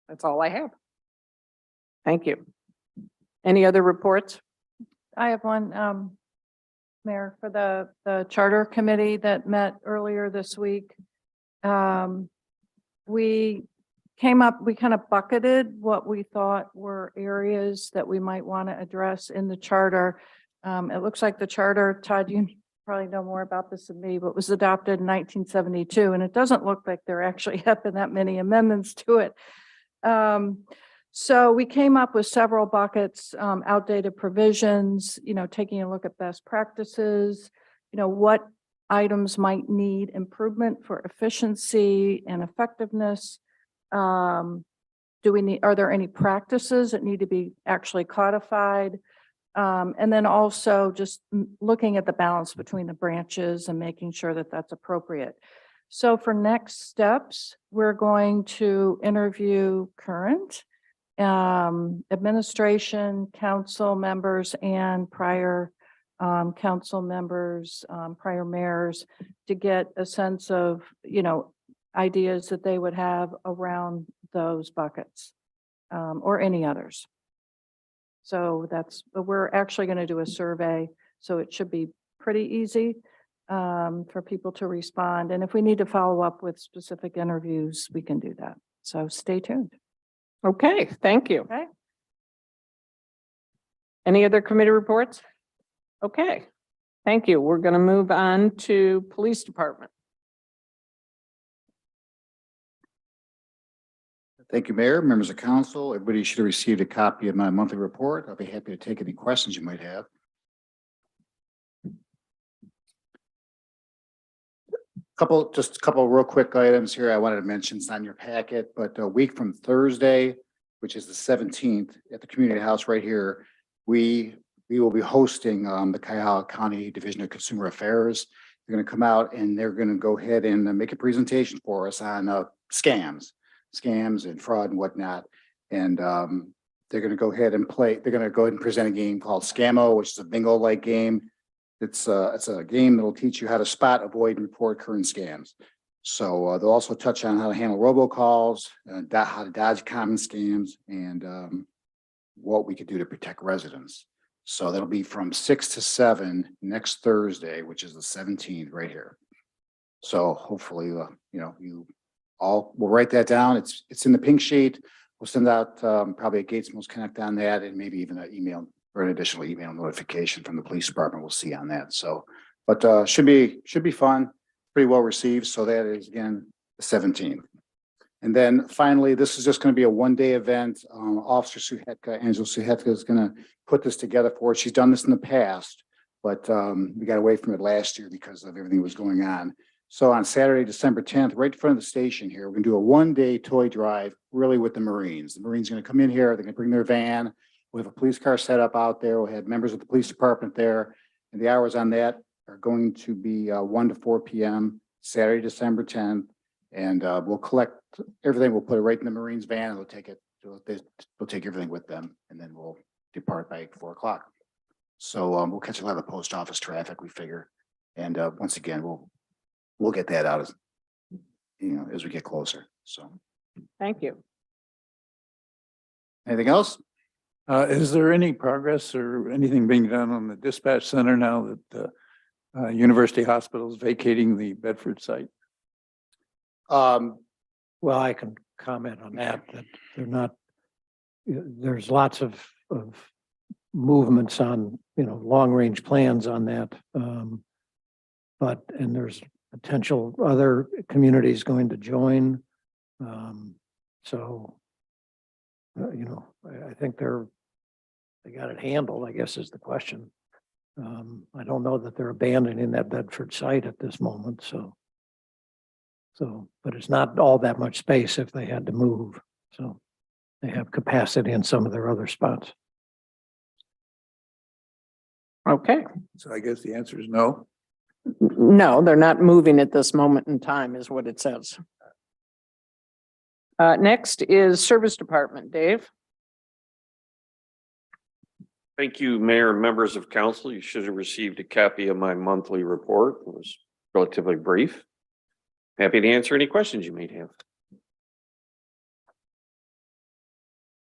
That's all I have. Thank you. Any other reports? I have one, Mayor, for the Charter Committee that met earlier this week. We kind of bucketed what we thought were areas that we might want to address in the charter. It looks like the charter, Todd, you probably know more about this than me, but was adopted in 1972, and it doesn't look like there actually have been that many amendments to it. So we came up with several buckets, outdated provisions, taking a look at best practices, what items might need improvement for efficiency and effectiveness, are there any practices that need to be actually codified? And then also just looking at the balance between the branches and making sure that that's appropriate. So for next steps, we're going to interview current administration, council members, and prior council members, prior mayors, to get a sense of, ideas that they would have around those buckets, or any others. So we're actually going to do a survey, so it should be pretty easy for people to respond. And if we need to follow up with specific interviews, we can do that. So stay tuned. Okay, thank you. Okay. Any other committee reports? Okay, thank you. We're going to move on to Police Department. Thank you, Mayor, members of council. Everybody should have received a copy of my monthly report. I'll be happy to take any questions you might have. Just a couple real quick items here I wanted to mention. It's not in your packet, but a week from Thursday, which is the 17th, at the community house right here, we will be hosting the Cuyahoga County Division of Consumer Affairs. They're going to come out and they're going to go ahead and make a presentation for us on scams and fraud and whatnot. And they're going to go ahead and present a game called Scammo, which is a bingo-like game. It's a game that'll teach you how to spot, avoid, and report current scams. So they'll also touch on how to handle robocalls, how to dodge common scams, and what we could do to protect residents. So that'll be from 6 to 7 next Thursday, which is the 17th, right here. So hopefully, you all will write that down. It's in the pink sheet. We'll send out probably a Gates Mills Connect on that, and maybe even an email or an additional email notification from the police department. We'll see on that. So, but should be fun, pretty well received. So that is again the 17th. And then finally, this is just going to be a one-day event. Officer Suhetka, Angela Suhetka, is going to put this together for us. She's done this in the past, but we got away from it last year because of everything that was going on. So on Saturday, December 10th, right in front of the station here, we're going to do a one-day toy drive, really with the Marines. The Marines are going to come in here. They're going to bring their van. We have a police car set up out there. We'll have members of the police department there. And the hours on that are going to be 1 to 4 p.m. Saturday, December 10th. And we'll collect everything. We'll put it right in the Marines van, and they'll take everything with them, and then we'll depart by 4 o'clock. So we'll catch a lot of the post office traffic, we figure. And once again, we'll get that out as we get closer. So Thank you. anything else? Is there any progress or anything being done on the dispatch center now that University Hospital is vacating the Bedford site? Well, I can comment on that they're not, there's lots of movements on, long-range plans on that. And there's potential other communities going to join. I think they got it handled, I guess is the question. I don't know that they're abandoning that Bedford site at this moment, but it's not all that much space if they had to move. So they have capacity in some of their other spots. Okay. So I guess the answer is no. No, they're not moving at this moment in time is what it says. Next is Service Department. Dave? Thank you, Mayor and members of council. You should have received a copy of my monthly report. It was relatively brief. Happy to answer any questions you may have.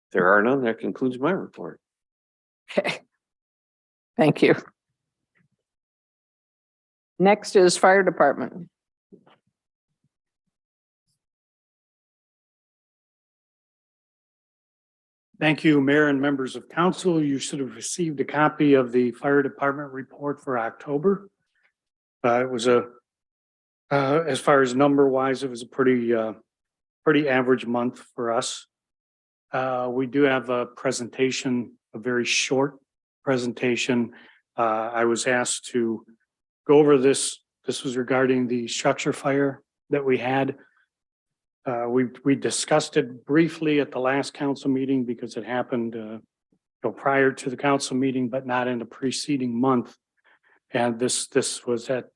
If there are none, that concludes my report. Okay. Thank you. Next is Fire Department. Thank you, Mayor and members of council. You should have received a copy of the Fire Department report for October. It was as far as number wise, it was a pretty average month for us. We do have a presentation, a very short presentation. I was asked to go over this. This was regarding the structure fire that we had. We discussed it briefly at the last council meeting because it happened prior to the council meeting, but not in the preceding month. And this was at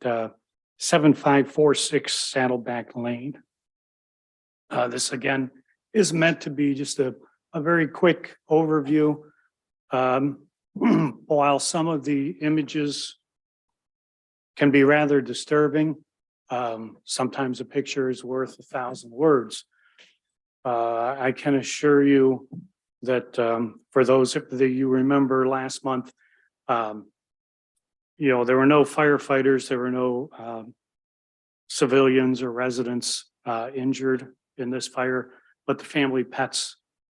7546 Saddleback Lane. This again is meant to be just a very quick overview. While some of the images can be rather disturbing, sometimes a picture is worth 1,000 words. I can assure you that for those that you remember last month, there were no firefighters, there were no civilians or residents injured in this fire, but the family pets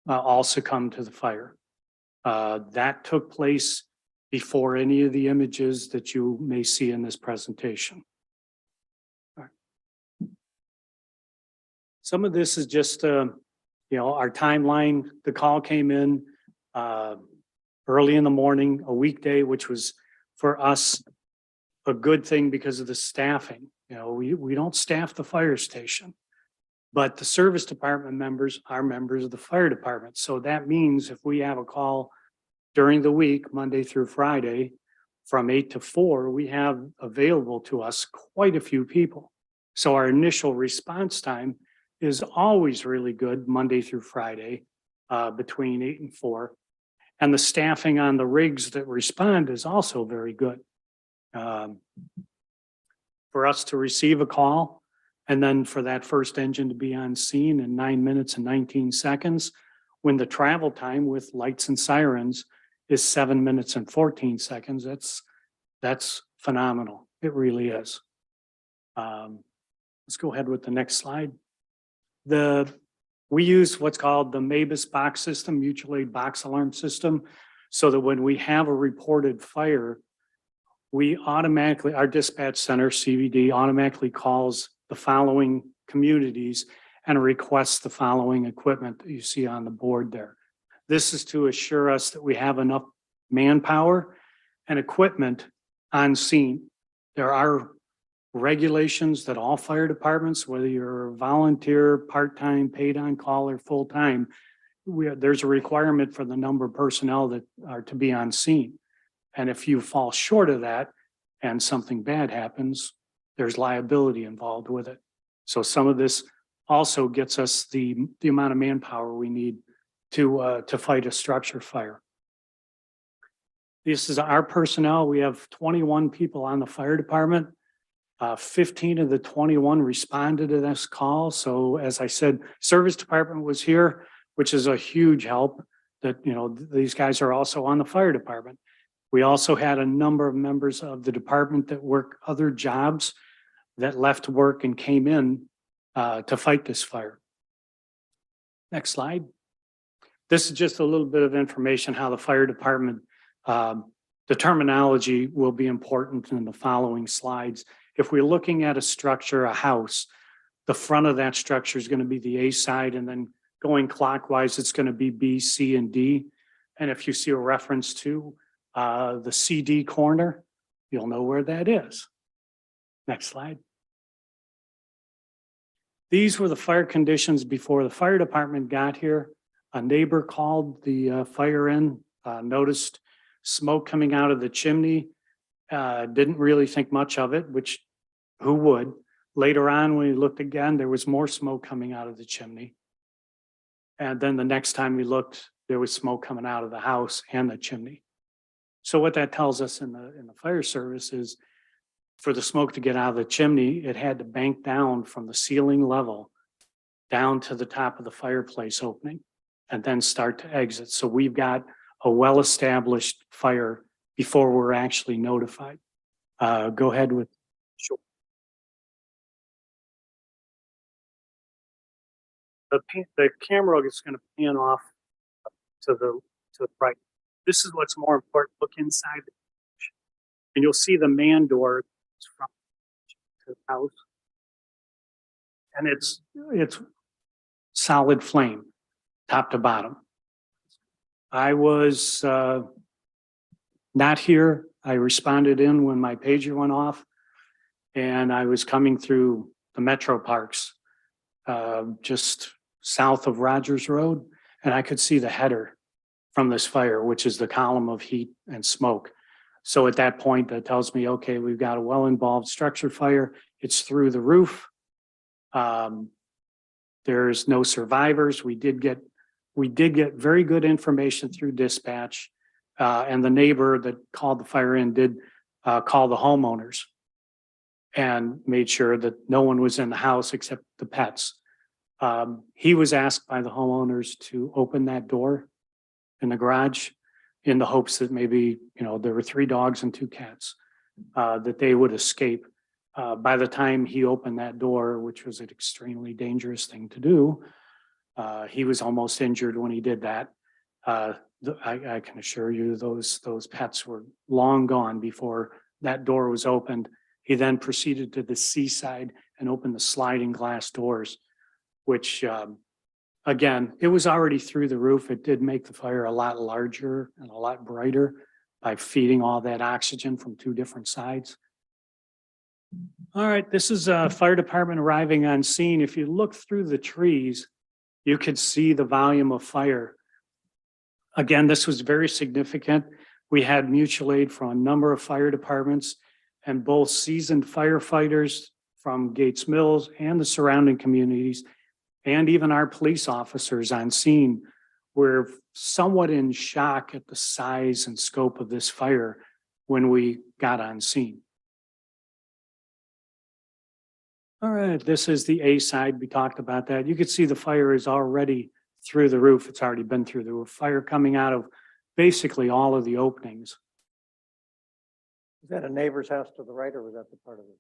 all succumbed to the fire. That took place before any of the images that you may see in this presentation. Some of this is just, our timeline. The call came in early in the morning, a weekday, which was for us a good thing because of the staffing. We don't staff the fire station, but the service department members are members of the fire department. So that means if we have a call during the week, Monday through Friday, from 8 to 4, we have available to us quite a few people. So our initial response time is always really good, Monday through Friday, between 8 and 4. And the staffing on the rigs that respond is also very good. For us to receive a call and then for that first engine to be on scene in 9 minutes and 19 seconds, when the travel time with lights and sirens is 7 minutes and 14 seconds, that's phenomenal. It really is. Let's go ahead with the next slide. We use what's called the MABUS box system, mutual aid box alarm system, so that when we have a reported fire, we automatically, our dispatch center, CVD, automatically calls the following communities and requests the following equipment that you see on the board there. This is to assure us that we have enough manpower and equipment on scene. There are regulations that all fire departments, whether you're a volunteer, part-time, paid on call, or full-time, there's a requirement for the number of personnel that are to be on scene. And if you fall short of that and something bad happens, there's liability involved with it. So some of this also gets us the amount of manpower we need to fight a structure fire. This is our personnel. We have 21 people on the fire department. 15 of the 21 responded to this call. So as I said, service department was here, which is a huge help that, these guys are also on the fire department. We also had a number of members of the department that work other jobs that left work and came in to fight this fire. Next slide. This is just a little bit of information how the fire department, the terminology will be important in the following slides. If we're looking at a structure, a house, the front of that structure is going to be the A side, and then going clockwise, it's going to be B, C, and D. And if you see a reference to the CD corner, you'll know where that is. Next slide. These were the fire conditions before the fire department got here. A neighbor called the fire in, noticed smoke coming out of the chimney. Didn't really think much of it, which who would? Later on, when we looked again, there was more smoke coming out of the chimney. And then the next time we looked, there was smoke coming out of the house and the chimney. So what that tells us in the fire service is for the smoke to get out of the chimney, it had to bank down from the ceiling level down to the top of the fireplace opening and then start to exit. So we've got a well-established fire before we're actually notified. Go ahead with. Sure. The camera is going to pan off to the right. This is what's more important. Look inside, and you'll see the man door from the house, and it's solid flame, top to bottom. I was not here. I responded in when my pager went off, and I was coming through the metro parks just south of Rogers Road, and I could see the header from this fire, which is the column of heat and smoke. So at that point, that tells me, okay, we've got a well-involved structure fire. It's through the roof. There's no survivors. We did get very good information through dispatch. And the neighbor that called the fire in did call the homeowners and made sure that no one was in the house except the pets. He was asked by the homeowners to open that door in the garage in the hopes that maybe, there were 3 dogs and 2 cats, that they would escape. By the time he opened that door, which was an extremely dangerous thing to do, he was almost injured when he did that. I can assure you those pets were long gone before that door was opened. He then proceeded to the seaside and opened the sliding glass doors, which, again, it was already through the roof. It did make the fire a lot larger and a lot brighter by feeding all that oxygen from 2 different sides. All right, this is a fire department arriving on scene. If you look through the trees, you could see the volume of fire. Again, this was very significant. We had mutual aid from a number of fire departments, and both seasoned firefighters from Gates Mills and the surrounding communities, and even our police officers on scene were somewhat in shock at the size and scope of this fire when we got on scene. All right, this is the A side. We talked about that. You could see the fire is already through the roof. It's already been through the roof. Fire coming out of basically all of the openings. Is that a neighbor's house to the right, or was that the part of it?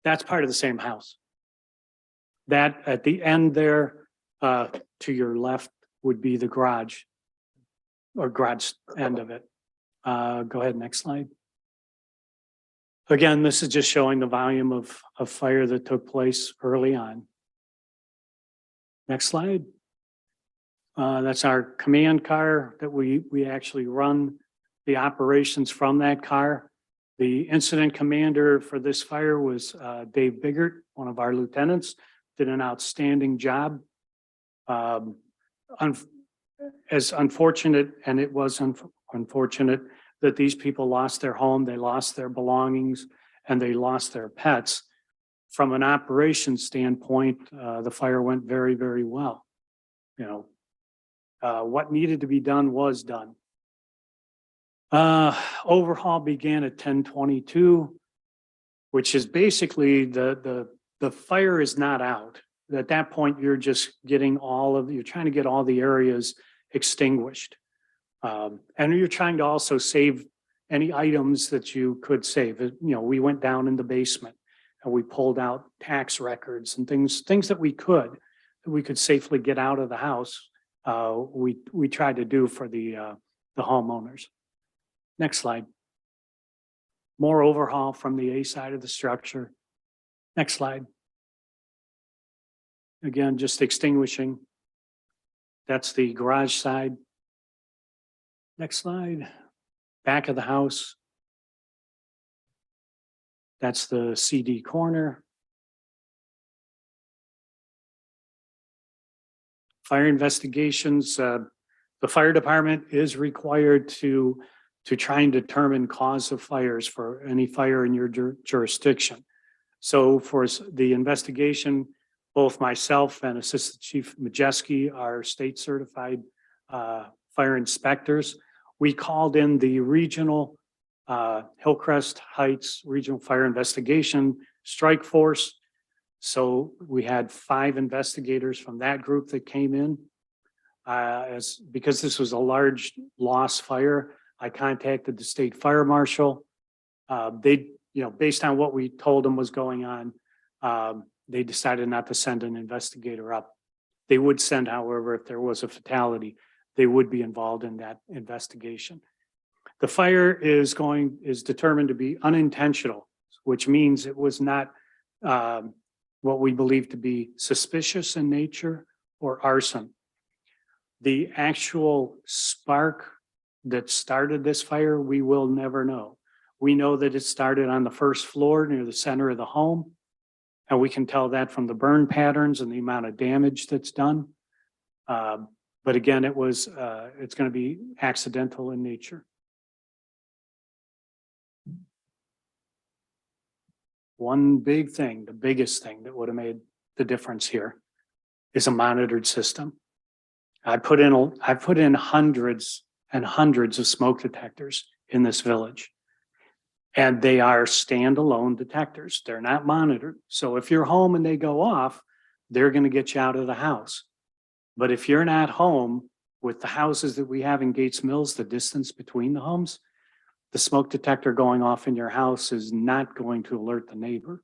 That's part of the same house. That at the end there, to your left would be the garage or garage end of it. Go ahead, next slide. Again, this is just showing the volume of fire that took place early on. Next slide. That's our command car that we actually run the operations from that car. The incident commander for this fire was Dave Biggert, one of our lieutenants, did an outstanding job. As unfortunate, and it was unfortunate, that these people lost their home, they lost their belongings, and they lost their pets. From an operations standpoint, the fire went very, very well. What needed to be done was done. Overhaul began at 10:22, which is basically the fire is not out. At that point, you're just getting you're trying to get all the areas extinguished. And you're trying to also save any items that you could save. We went down in the basement and we pulled out tax records and things that we could safely get out of the house. We tried to do for the homeowners. Next slide. More overhaul from the A side of the structure. Next slide. Again, just extinguishing. That's the garage side. Next slide. Back of the house. That's the CD corner. Fire investigations. The fire department is required to try and determine cause of fires for any fire in your jurisdiction. So for the investigation, both myself and Assistant Chief Majeski are state certified fire inspectors. We called in the regional Hillcrest Heights Regional Fire Investigation Strike Force. So we had 5 investigators from that group that came in. Because this was a large loss fire, I contacted the state fire marshal. They, based on what we told them was going on, they decided not to send an investigator up. They would send, however, if there was a fatality, they would be involved in that investigation. The fire is determined to be unintentional, which means it was not what we believe to be suspicious in nature or arson. The actual spark that started this fire, we will never know. We know that it started on the first floor near the center of the home. And we can tell that from the burn patterns and the amount of damage that's done. But again, it's going to be accidental in nature. One big thing, the biggest thing that would have made the difference here is a monitored system. I put in hundreds and hundreds of smoke detectors in this village. And they are standalone detectors. They're not monitored. So if you're home and they go off, they're going to get you out of the house. But if you're not home, with the houses that we have in Gates Mills, the distance between the homes, the smoke detector going off in your house is not going to alert the neighbor.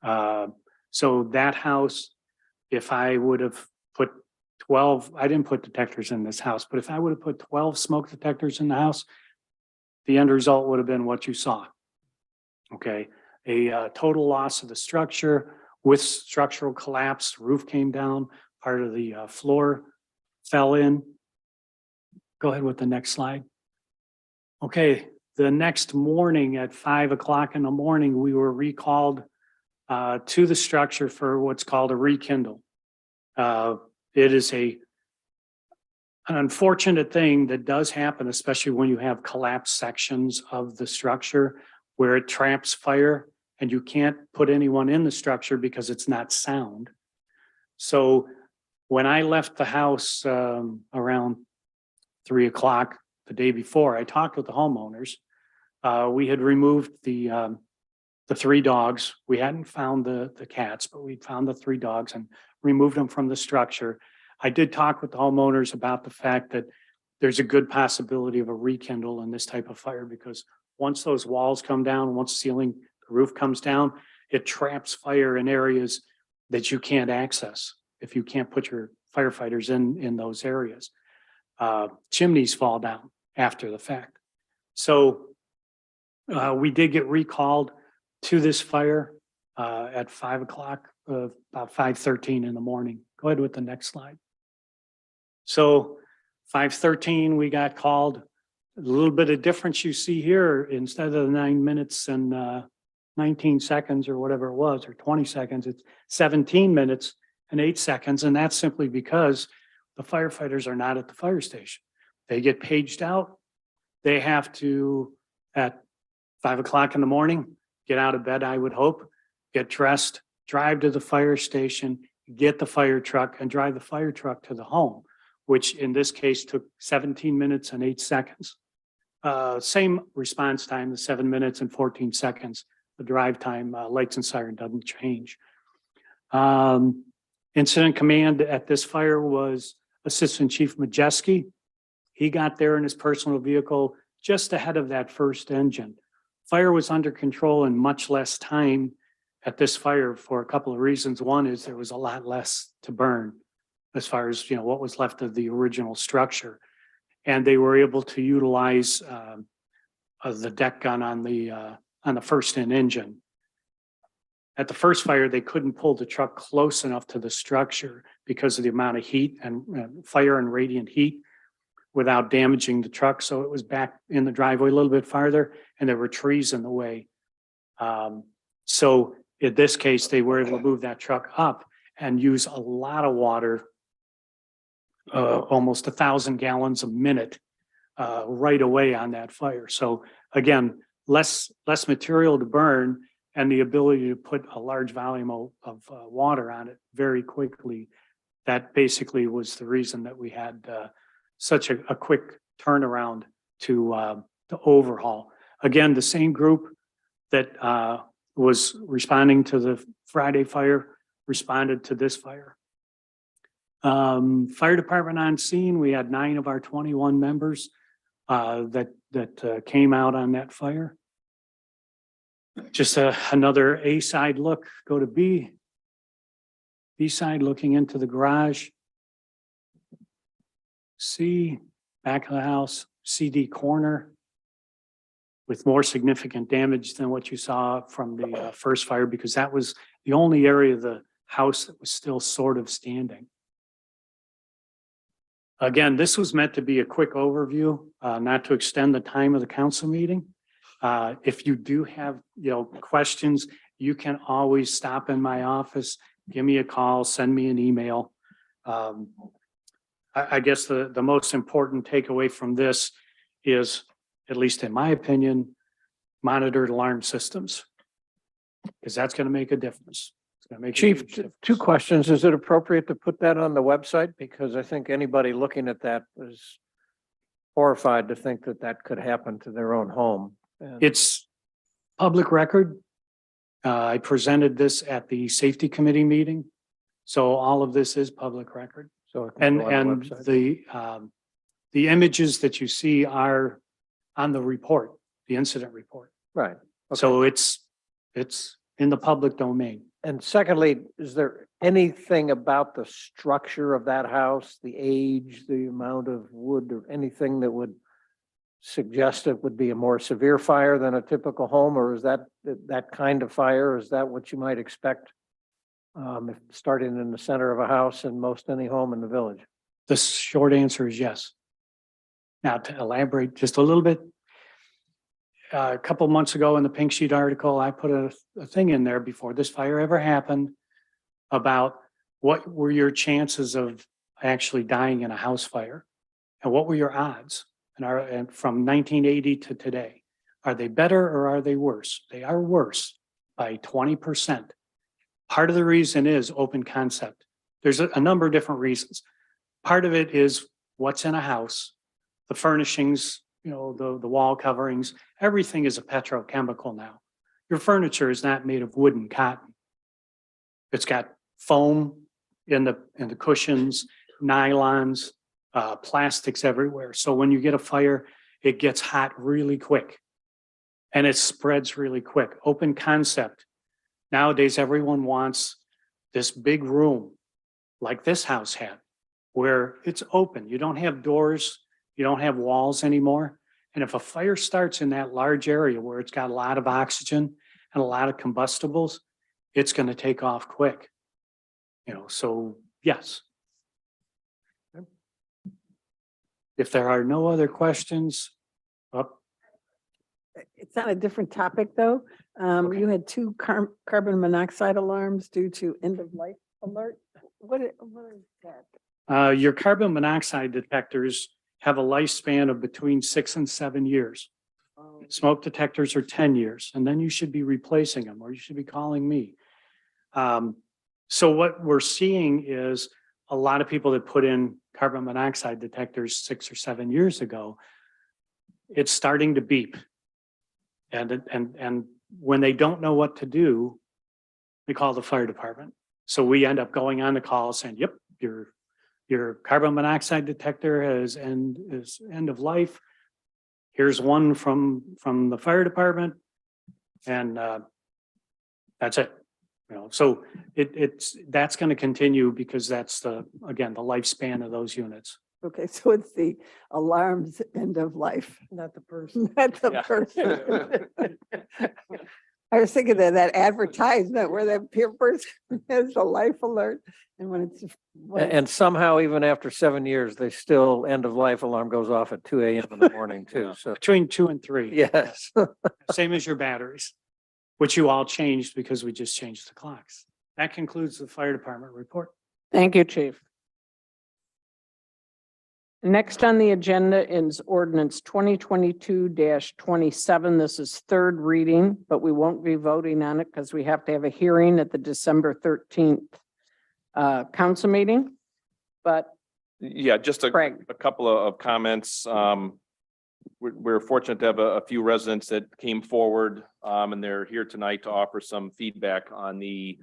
So that house, if I would have put 12, I didn't put detectors in this house, but if I would have put 12 smoke detectors in the house, the end result would have been what you saw. Okay, a total loss of the structure with structural collapse, roof came down, part of the floor fell in. Go ahead with the next slide. Okay, the next morning at 5 o'clock in the morning, we were recalled to the structure for what's called a rekindle. It is an unfortunate thing that does happen, especially when you have collapsed sections of the structure where it traps fire and you can't put anyone in the structure because it's not sound. So when I left the house around 3 o'clock the day before, I talked with the homeowners. We had removed the 3 dogs. We hadn't found the cats, but we found the 3 dogs and removed them from the structure. I did talk with the homeowners about the fact that there's a good possibility of a rekindle in this type of fire because once those walls come down, once the ceiling, the roof comes down, it traps fire in areas that you can't access if you can't put your firefighters in those areas. Chimneys fall down after the fact. So we did get recalled to this fire at 5 o'clock, about 5:13 in the morning. Go ahead with the next slide. So 5:13, we got called. A little bit of difference you see here, instead of the 9 minutes and 19 seconds or whatever it was, or 20 seconds, it's 17 minutes and 8 seconds. And that's simply because the firefighters are not at the fire station. They get paged out. They have to, at 5 o'clock in the morning, get out of bed, I would hope, get dressed, drive to the fire station, get the fire truck and drive the fire truck to the home, which in this case took 17 minutes and 8 seconds. Same response time, the 7 minutes and 14 seconds. The drive time, lights and siren doesn't change. Incident command at this fire was Assistant Chief Majeski. He got there in his personal vehicle just ahead of that first engine. Fire was under control in much less time at this fire for a couple of reasons. One is there was a lot less to burn as far as, what was left of the original structure. And they were able to utilize the deck gun on the first in engine. At the first fire, they couldn't pull the truck close enough to the structure because of the amount of heat and fire and radiant heat without damaging the truck. So it was back in the driveway a little bit farther and there were trees in the way. So in this case, they were able to move that truck up and use a lot of water, almost 1,000 gallons a minute right away on that fire. So again, less material to burn and the ability to put a large volume of water on it very quickly. That basically was the reason that we had such a quick turnaround to overhaul. Again, the same group that was responding to the Friday fire responded to this fire. Fire department on scene, we had 9 of our 21 members that came out on that fire. Just another A side look, go to B. B side looking into the garage. C, back of the house, CD corner with more significant damage than what you saw from the first fire because that was the only area of the house that was still sort of standing. Again, this was meant to be a quick overview, not to extend the time of the council meeting. If you do have, questions, you can always stop in my office, give me a call, send me an email. I guess the most important takeaway from this is, at least in my opinion, monitored alarm systems. Because that's going to make a difference. It's going to make a Chief, huge difference. two questions. Is it appropriate to put that on the website? Because I think anybody looking at that was horrified to think that that could happen to their own home. And- It's public record. I presented this at the safety committee meeting. So all of this is public record. So it can And, go on the and website. the images that you see are on the report, the incident report. Right. So it's in the public domain. And secondly, is there anything about the structure of that house, the age, the amount of wood or anything that would suggest it would be a more severe fire than a typical home, or is that kind of fire? Is that what you might expect? If starting in the center of a house in most any home in the village? The short answer is yes. Now, to elaborate just a little bit, a couple months ago in the Pink Sheet article, I put a thing in there before this fire ever happened about what were your chances of actually dying in a house fire, and what were your odds? And from 1980 to today, are they better or are they worse? They are worse by 20%. Part of the reason is open concept. There's a number of different reasons. Part of it is what's in a house, the furnishings, you know, the wall coverings, everything is a petrochemical now. Your furniture is not made of wood and cotton. It's got foam in the cushions, nylons, plastics everywhere. So when you get a fire, it gets hot really quick and it spreads really quick. Open concept. Nowadays, everyone wants this big room like this house had, where it's open. You don't have doors, you don't have walls anymore. And if a fire starts in that large area where it's got a lot of oxygen and a lot of combustibles, it's going to take off quick. You know, so yes. If there are no other questions, It's on a different topic, though. You had two carbon monoxide alarms due to end of life alert. What is that? your carbon monoxide detectors have a lifespan of between 6 and 7 years. Smoke detectors are 10 years, and then you should be replacing them, or you should be calling me. So what we're seeing is a lot of people that put in carbon monoxide detectors 6 or 7 years ago, it's starting to beep. And when they don't know what to do, they call the fire department. So we end up going on the call saying, yep, your carbon monoxide detector is end of life. Here's one from the fire department. And that's it. You know, so that's going to continue because that's again, the lifespan of those units. Okay, so it's the alarm's end of life, Not the person. not the Yeah. person. I was thinking of that advertisement where that person has a life alert and when it's. And somehow, even after 7 years, they still, end of life alarm goes off at 2 a.m. in the morning too. So, Between 2 and 3. yes. Same as your batteries, which you all changed because we just changed the clocks. That concludes the fire department report. Thank you, Chief. Next on the agenda is ordinance 2022-27. This is third reading, but we won't be voting on it because we have to have a hearing at the December 13th council meeting. But Yeah, just Craig. a couple of comments. We're fortunate to have a few residents that came forward, and they're here tonight to offer some feedback on the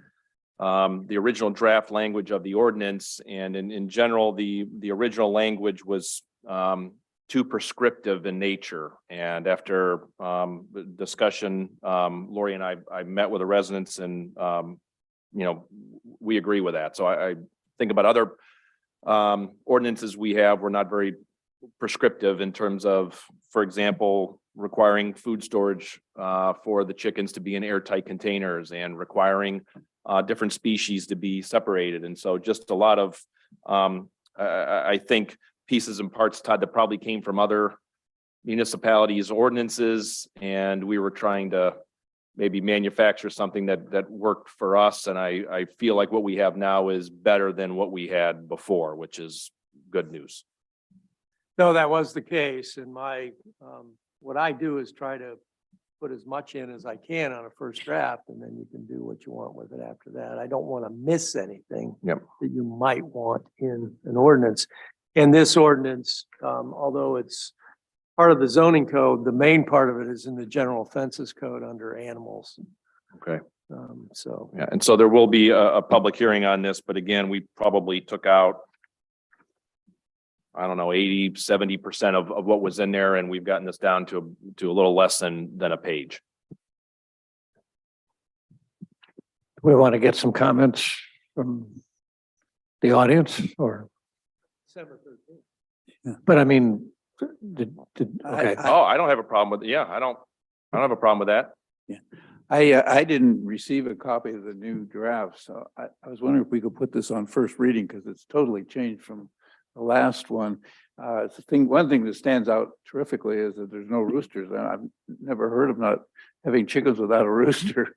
original draft language of the ordinance. And in general, the original language was too prescriptive in nature. And after discussion, Lori and I met with the residents and, we agree with that. So I think about other ordinances we have, we're not very prescriptive in terms of, for example, requiring food storage for the chickens to be in airtight containers and requiring different species to be separated. And so just a lot of, I think, pieces and parts, Todd, that probably came from other municipalities' ordinances. And we were trying to maybe manufacture something that worked for us. And I feel like what we have now is better than what we had before, which is good news. No, that was the case. And what I do is try to put as much in as I can on a first draft, and then you can do what you want with it after that. I don't want to miss anything Yep. that you might want in an ordinance. And this ordinance, although it's part of the zoning code, the main part of it is in the general offenses code under animals. Okay. So. Yeah, and so there will be a public hearing on this, but again, we probably took out, I don't know, 80-70% of what was in there, and we've gotten this down to a little less than a page. We want to get some comments from the audience or, December 13th. but I mean, okay. Oh, I don't have a problem with, yeah, I don't have a problem with that. I didn't receive a copy of the new draft, so I was wondering if we could put this on first reading because it's totally changed from the last one. It's the thing, one thing that stands out terrifically is that there's no roosters. And I've never heard of not having chickens without a rooster,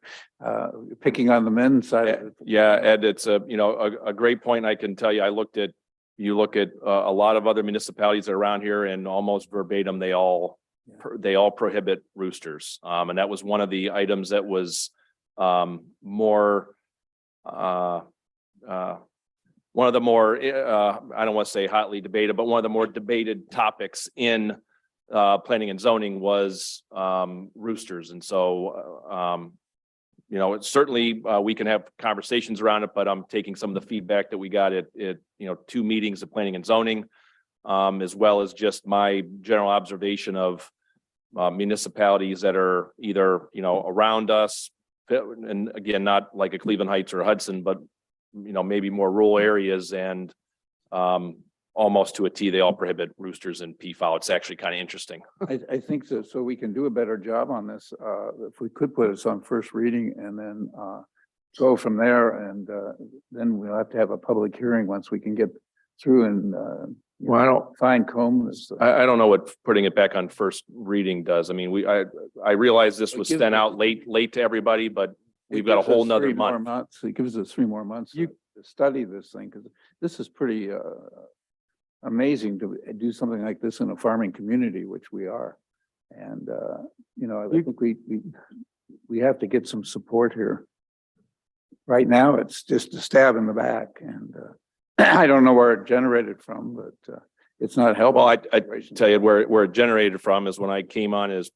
picking on the men's side of it. Yeah, Ed, it's a great point. I can tell you, you look at a lot of other municipalities that are around here and almost verbatim, they all prohibit roosters. And that was one of the items that was more one of the more, I don't want to say hotly debated, but one of the more debated topics in planning and zoning was roosters. And so, it's certainly, we can have conversations around it, but I'm taking some of the feedback that we got at 2 meetings of planning and zoning, as well as just my general observation of municipalities that are either, around us, and again, not like a Cleveland Heights or Hudson, but maybe more rural areas, and almost to a T, they all prohibit roosters and peafowl. It's actually kind of interesting. I think so. So we can do a better job on this. If we could put this on first reading and then go from there, and then we'll have to have a public hearing once we can get through and Well, I don't, fine comb this. I don't know what putting it back on first reading does. I mean, I realize this was sent out late to everybody, but we've got a whole nother month. It gives us 3 more months to study this thing, because this is pretty amazing to do something like this in a farming community, which we are. And I think we have to get some support here. Right now, it's just a stab in the back, and I don't know where it generated from, but it's not helpful. Well, I tell you where it generated from is when I came on as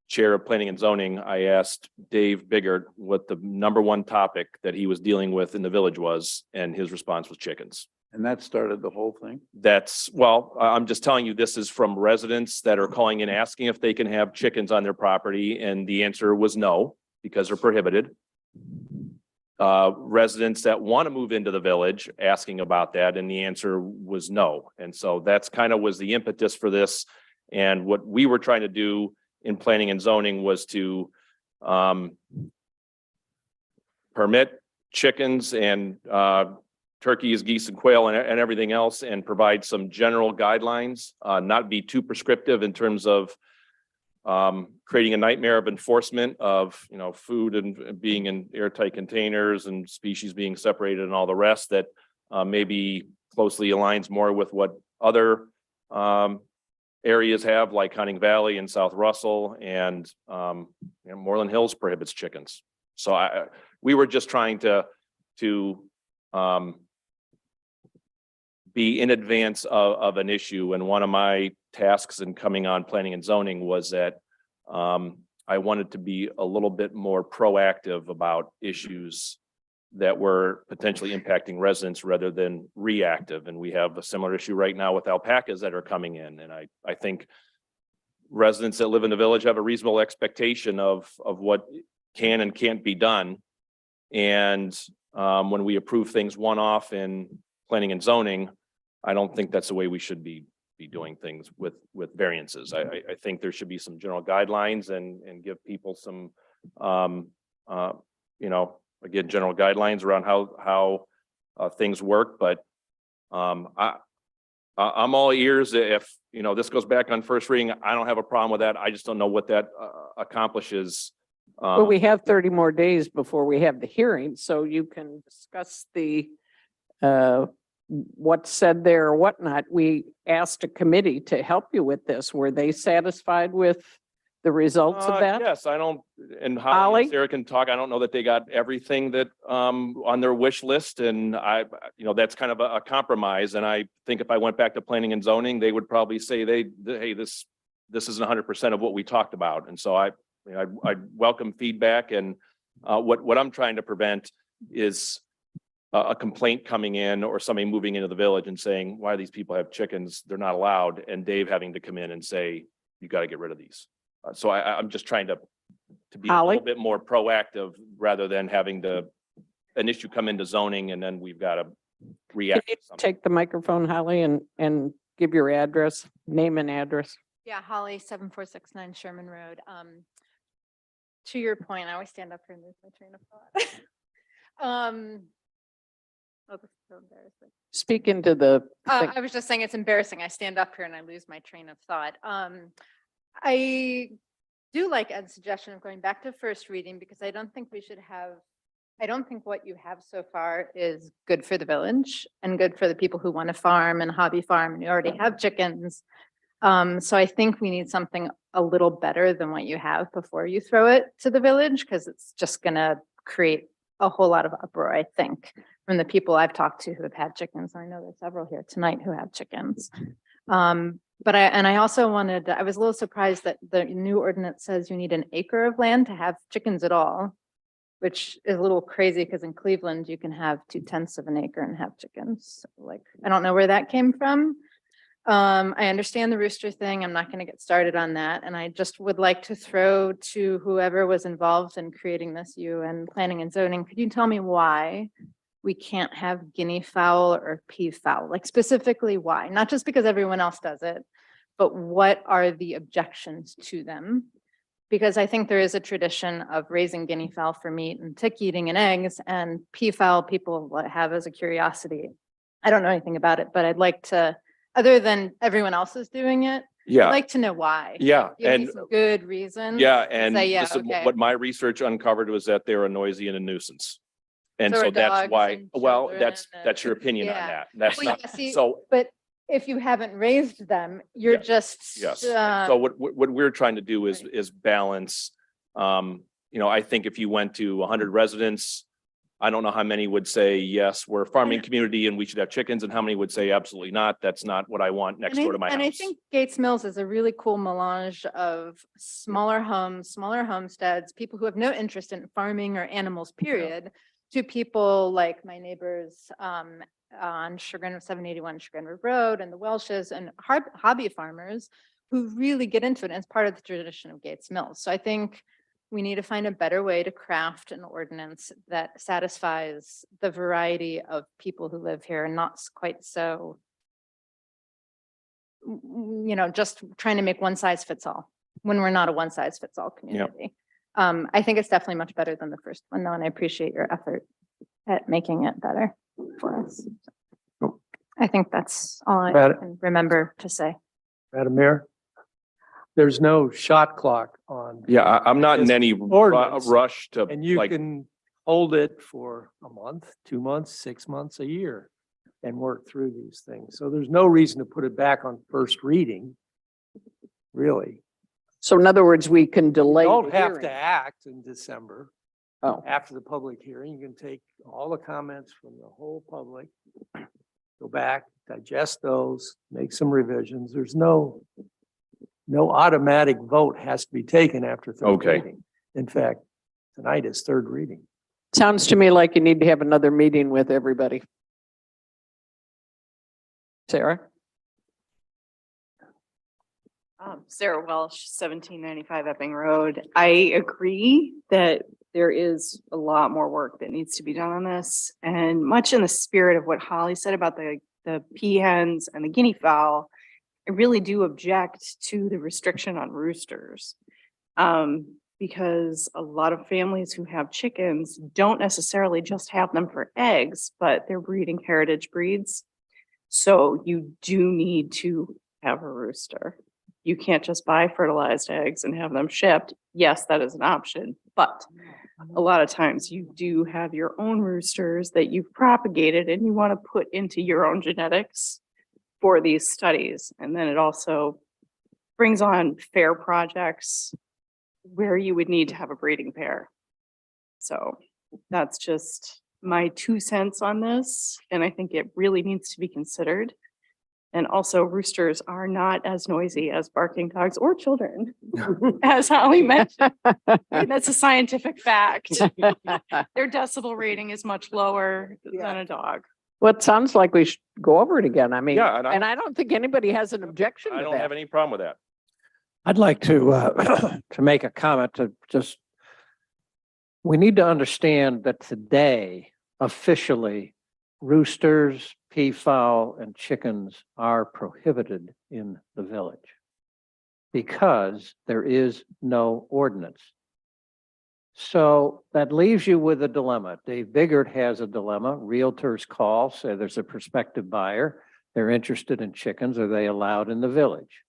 chair of planning and zoning, I asked Dave Biggert what the number 1 topic that he was dealing with in the village was, and his response was chickens. And that started the whole thing. I'm just telling you, this is from residents that are calling in asking if they can have chickens on their property, and the answer was no, because they're prohibited. Residents that want to move into the village asking about that, and the answer was no. And so that's kind of was the impetus for this. And what we were trying to do in planning and zoning was to permit chickens and turkeys, geese and quail and everything else, and provide some general guidelines, not be too prescriptive in terms of creating a nightmare of enforcement of, food and being in airtight containers and species being separated and all the rest that maybe closely aligns more with what other areas have, like Hunting Valley and South Russell, and Moreland Hills prohibits chickens. So we were just trying to be in advance of an issue. And one of my tasks in coming on planning and zoning was that I wanted to be a little bit more proactive about issues that were potentially impacting residents rather than reactive. And we have a similar issue right now with alpacas that are coming in. And I think residents that live in the village have a reasonable expectation of what can and can't be done. And when we approve things one-off in planning and zoning, I don't think that's the way we should be doing things with variances. I think there should be some general guidelines and give people some, again, general guidelines around how things work. But I'm all ears if, this goes back on first reading. I don't have a problem with that. I just don't know what that accomplishes But we have 30 more days before we have the hearing, so you can discuss the what's said there or whatnot. We asked a committee to help you with this. Were they satisfied with the results of that? Yes, I don't, and Holly Holly? and Sarah can talk. I don't know that they got everything that on their wish list, and that's kind of a compromise. And I think if I went back to planning and zoning, they would probably say hey, this isn't 100% of what we talked about. And so I welcome feedback, and what I'm trying to prevent is a complaint coming in or somebody moving into the village and saying, why do these people have chickens? They're not allowed. And Dave having to come in and say, you got to get rid of these. So I'm just trying to be a Holly? little bit more proactive rather than having an issue come into zoning and then we've got to Can react you to something. take the microphone, Holly, and give your address, name and address? Yeah, Holly, 7469 Sherman Road. To your point, I always stand up here and lose my train of thought. Oh, this is so embarrassing. Speak into the thing. I was just saying it's embarrassing. I stand up here and I lose my train of thought. I do like Ed's suggestion of going back to first reading because I don't think what you have so far is good for the village and good for the people who want to farm and hobby farm and you already have chickens. So I think we need something a little better than what you have before you throw it to the village because it's just gonna create a whole lot of uproar, I think, from the people I've talked to who have had chickens. I know there's several here tonight who have chickens. But I also I was a little surprised that the new ordinance says you need an acre of land to have chickens at all, which is a little crazy because in Cleveland, you can have 2/10 of an acre and have chickens. Like, I don't know where that came from. I understand the rooster thing. I'm not going to get started on that. And I just would like to throw to whoever was involved in creating this, you and planning and zoning. Could you tell me why we can't have guinea fowl or peafowl? Like specifically why? Not just because everyone else does it, but what are the objections to them? Because I think there is a tradition of raising guinea fowl for meat and tick eating and eggs, and peafowl people have as a curiosity. I don't know anything about it, but I'd like to, other than everyone else is doing it, Yeah. I'd like to know why. Yeah. Give me And some good reason. yeah, to and say, yeah, this is okay. what my research uncovered was that they're a noisy and a nuisance. And So are so that's dogs why, and well, children that's your opinion on yeah. that. That's Well, not, yeah, see, so, But if you haven't raised them, you're Yeah. just. yes. So what we're trying to do is balance, I think if you went to 100 residents, I don't know how many would say, yes, we're a farming community and we should have chickens, and how many would say absolutely not. That's not what I want next door to my house. And I think Gates Mills is a really cool melange of smaller homes, smaller homesteads, people who have no interest in farming or animals, period, to people like my neighbors on 781 Chagrin Road and the Welshes and hobby farmers who really get into it. And it's part of the tradition of Gates Mills. So I think we need to find a better way to craft an ordinance that satisfies the variety of people who live here and not quite so, just trying to make one size fits all when we're not a one size fits all community. I think it's definitely much better than the first one though, and I appreciate your effort at making it better for us. I think that's all I can remember to say. Madam Mayor, there's no shot clock on. Yeah, I'm not in this any ordinance, rush to And you like, can hold it for a month, 2 months, 6 months, a year and work through these things. So there's no reason to put it back on first reading, really. So in other words, we can You delay don't the have hearing. to act in December. Oh. After the public hearing, you can take all the comments from the whole public, go back, digest those, make some revisions. There's no automatic vote has to be taken after third Okay. reading. In fact, tonight is third reading. Sounds to me like you need to have another meeting with everybody. Sarah? Sarah Welsh, 1795 Epping Road. I agree that there is a lot more work that needs to be done on this. And much in the spirit of what Holly said about the peahens and the guinea fowl, I really do object to the restriction on roosters. Because a lot of families who have chickens don't necessarily just have them for eggs, but they're breeding heritage breeds. So you do need to have a rooster. you can't just buy fertilized eggs and have them shipped. Yes, that is an option, but a lot of times you do have your own roosters that you've propagated and you want to put into your own genetics for these studies. And then it also brings on fair projects where you would need to have a breeding pair. So that's just my 2 cents on this. And I think it really needs to be considered. And also roosters are not as noisy as barking dogs or children, as Holly mentioned. And that's a scientific fact. Their decibel rating is much lower than a dog. Well, it sounds like we should go over it again. I mean, Yeah, and and I don't think anybody has an objection I to don't have that. any problem with that. I'd like to, to make a comment to just, we need to understand that today, officially, roosters, peafowl, and chickens are prohibited in the village because there is no ordinance. So that leaves you with a dilemma. Dave Biggert has a dilemma. Realtors call, say there's a prospective buyer. They're interested in chickens. Are they allowed in the village?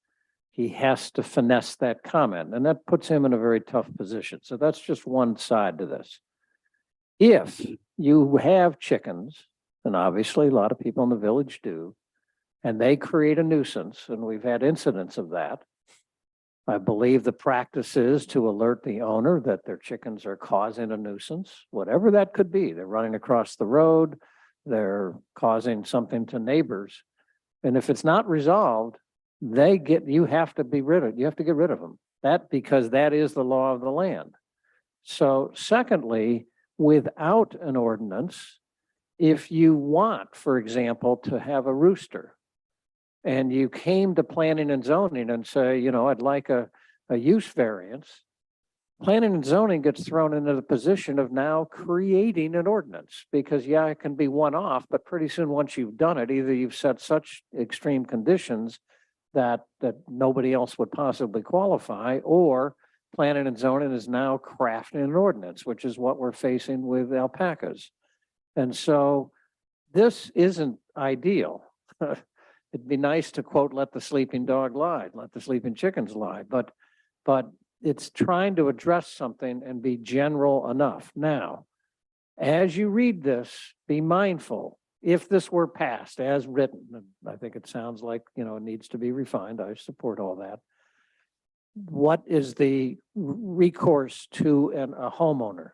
He has to finesse that comment, and that puts him in a very tough position. So that's just one side to this. If you have chickens, and obviously a lot of people in the village do, and they create a nuisance, and we've had incidents of that. I believe the practice is to alert the owner that their chickens are causing a nuisance, whatever that could be. They're running across the road, they're causing something to neighbors. And if it's not resolved, you have to get rid of them. Because that is the law of the land. So secondly, without an ordinance, if you want, for example, to have a rooster and you came to planning and zoning and say, I'd like a use variance, planning and zoning gets thrown into the position of now creating an ordinance because it can be one off, but pretty soon once you've done it, either you've set such extreme conditions that nobody else would possibly qualify, or planning and zoning is now crafting an ordinance, which is what we're facing with alpacas. And so this isn't ideal. It'd be nice to quote, let the sleeping dog lie, let the sleeping chickens lie, but it's trying to address something and be general enough. Now, as you read this, be mindful, if this were passed as written, and I think it sounds like, it needs to be refined. I support all that. What is the recourse to a homeowner?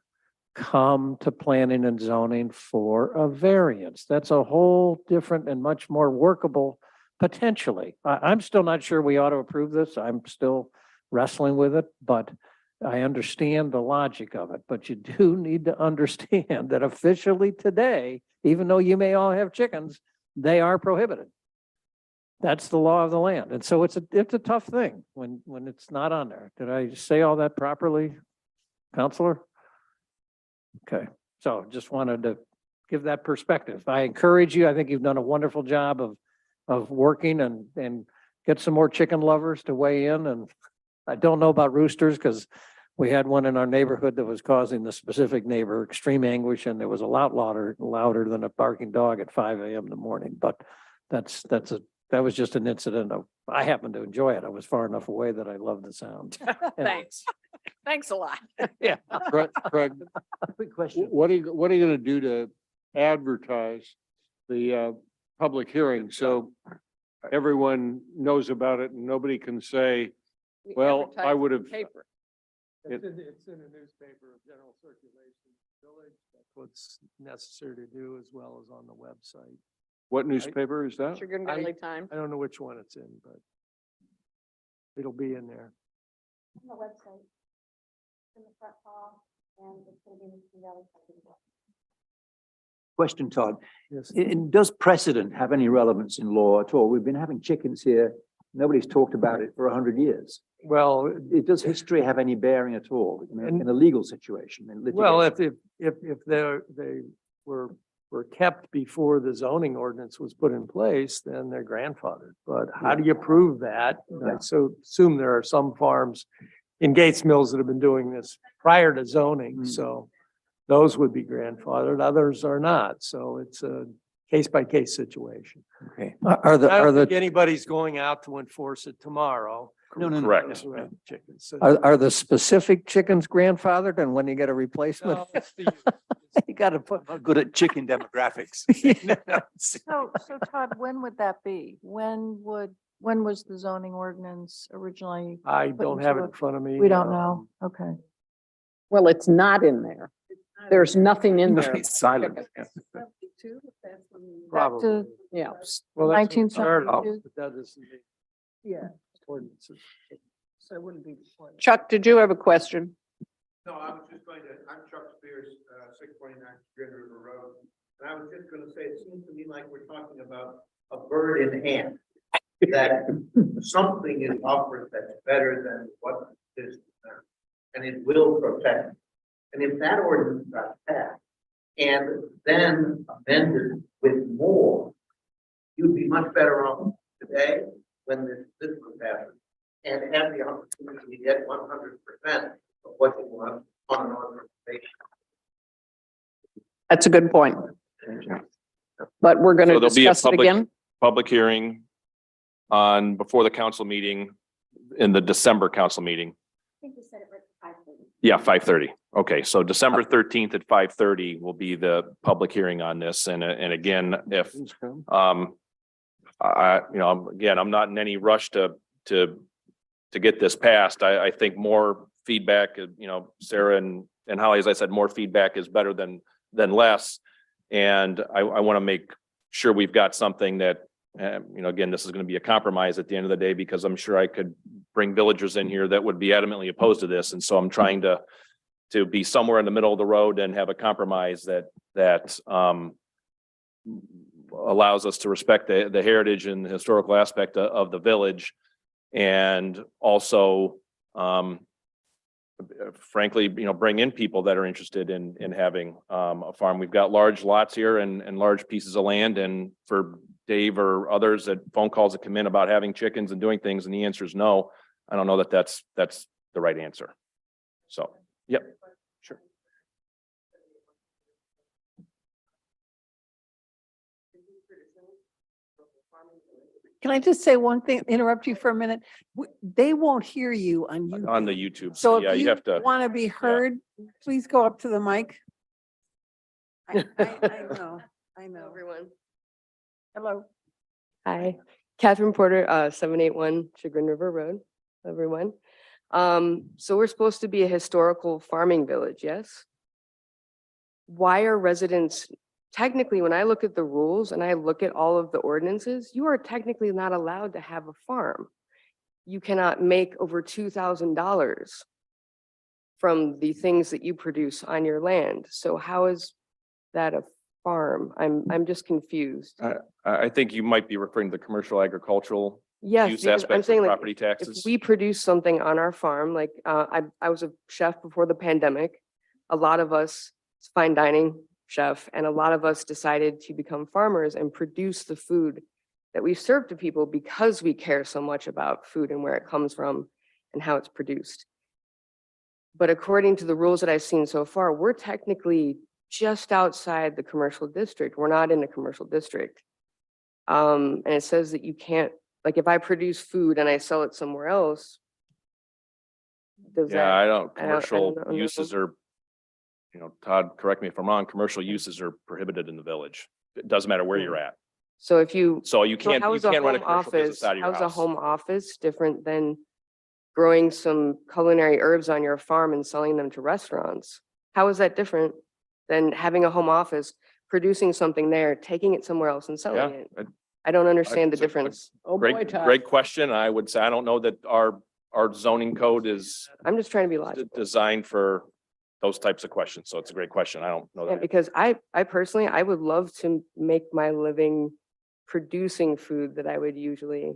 Come to planning and zoning for a variance. That's a whole different and much more workable potentially. I'm still not sure we ought to approve this. I'm still wrestling with it, but I understand the logic of it. But you do need to understand that officially today, even though you may all have chickens, they are prohibited. That's the law of the land. And so it's a tough thing when it's not on there. Did I say all that properly, Counselor? Okay, so just wanted to give that perspective. I encourage you, I think you've done a wonderful job of working and get some more chicken lovers to weigh in. And I don't know about roosters because we had one in our neighborhood that was causing the specific neighbor extreme anguish, and it was a lot louder than a barking dog at 5 a.m. in the morning. But that was just an incident of, I happened to enjoy it. I was far enough away that I loved the sound. Thanks. Thanks a lot. Yeah. Craig, Quick question. what are you gonna do to advertise the public hearing so everyone knows about it and nobody can say, We well, advertise I in would the have, paper. It's in a newspaper of general circulation in the village. That's what's necessary to do, as well as on the website. what newspaper is that? Michigan Daily Times. I don't know which one it's in, but it'll be in there. On the website, in the front hall, and it's going to be in the Valley. Question, Todd. Yes. Does precedent have any relevance in law at all? We've been having chickens here. Nobody's talked about it for 100 years. Well, Does history have any bearing at all in a legal situation? well, if they were kept before the zoning ordinance was put in place, then they're grandfathered. But how do you prove that? I so assume there are some farms in Gates Mills that have been doing this prior to zoning, so those would be grandfathered, others are not. So it's a case by case situation. Okay. Are the, I are don't think the, anybody's going out to enforce it tomorrow. No, no, no. Correct. Around the chickens. So- are the specific chickens grandfathered and when you get a replacement? No, it's the- You gotta put. I'm good at chicken demographics. So Todd, when would that be? When was the zoning ordinance originally? I put don't have it into in front of me. We don't know. Okay. Well, it's not in there. There's nothing in there. It's silent. Probably. Yeah. Well, that's what it started, 1972. but that isn't the Yeah, ordinances. so it wouldn't be before. Chuck, did you have a question? No, I was just going to, I'm Chuck Spears, 629 Green River Road. And I was just going to say, it seems to me like we're talking about a bird in hand. That something is offered that's better than what is there. And it will protect. And if that ordinance got passed and then amended with more, you'd be much better off today when this was passed. And have the opportunity to get 100% of what you want on an authorization. That's a good point. But we're going So to there'll be a discuss it again. public hearing on, before the council meeting, in the December council meeting. I think we said it was 5:30. Yeah, 5:30. Okay, so December 13th at 5:30 will be the public hearing on this. And again, if, again, I'm not in any rush to get this passed. I think more feedback, Sarah and Holly, as I said, more feedback is better than less. And I want to make sure we've got something that, again, this is going to be a compromise at the end of the day, because I'm sure I could bring villagers in here that would be adamantly opposed to this. And so I'm trying to be somewhere in the middle of the road and have a compromise that allows us to respect the heritage and the historical aspect of the village. And also, frankly, bring in people that are interested in having a farm. We've got large lots here and large pieces of land, and for Dave or others that phone calls that come in about having chickens and doing things, and the answer is no. I don't know that that's the right answer. So, yep, sure. Can I just say one thing, interrupt you for a minute? They won't hear you on YouTube. On the YouTube. So Yeah, if you you have to. want to be heard, please go up to the mic. I know, I know. Everyone. Hello. Hi, Catherine Porter, 781 Chagrin River Road, everyone. So we're supposed to be a historical farming village, yes? Why are residents, technically, when I look at the rules and I look at all of the ordinances, you are technically not allowed to have a farm. You cannot make over $2,000 from the things that you produce on your land. So how is that a farm? I'm just confused. I think you might be referring to the commercial agricultural Yes, use because I'm aspects of saying like, property if taxes. we produce something on our farm, like, I was a chef before the pandemic. A lot of us, fine dining chef, and a lot of us decided to become farmers and produce the food that we serve to people because we care so much about food and where it comes from and how it's produced. But according to the rules that I've seen so far, we're technically just outside the commercial district. We're not in the commercial district. And it says that you can't, like, if I produce food and I sell it somewhere else, does Yeah, that? I don't, I don't commercial know. uses are, Todd, correct me if I'm wrong, commercial uses are prohibited in the village. It doesn't matter where you're at. So if you, So you so can't, how you is a can't run a home commercial business office, out of your how's a house. home office different than growing some culinary herbs on your farm and selling them to restaurants? How is that different than having a home office, producing something there, taking it somewhere else and selling Yeah, it? I don't understand the it's a- difference. Oh, boy, Great, Todd. great question. I would say, I don't know that our zoning code is I'm just trying to be logical. designed for those types of questions. So it's a great question. I don't know Yeah, that. because I personally, I would love to make my living producing food that I would usually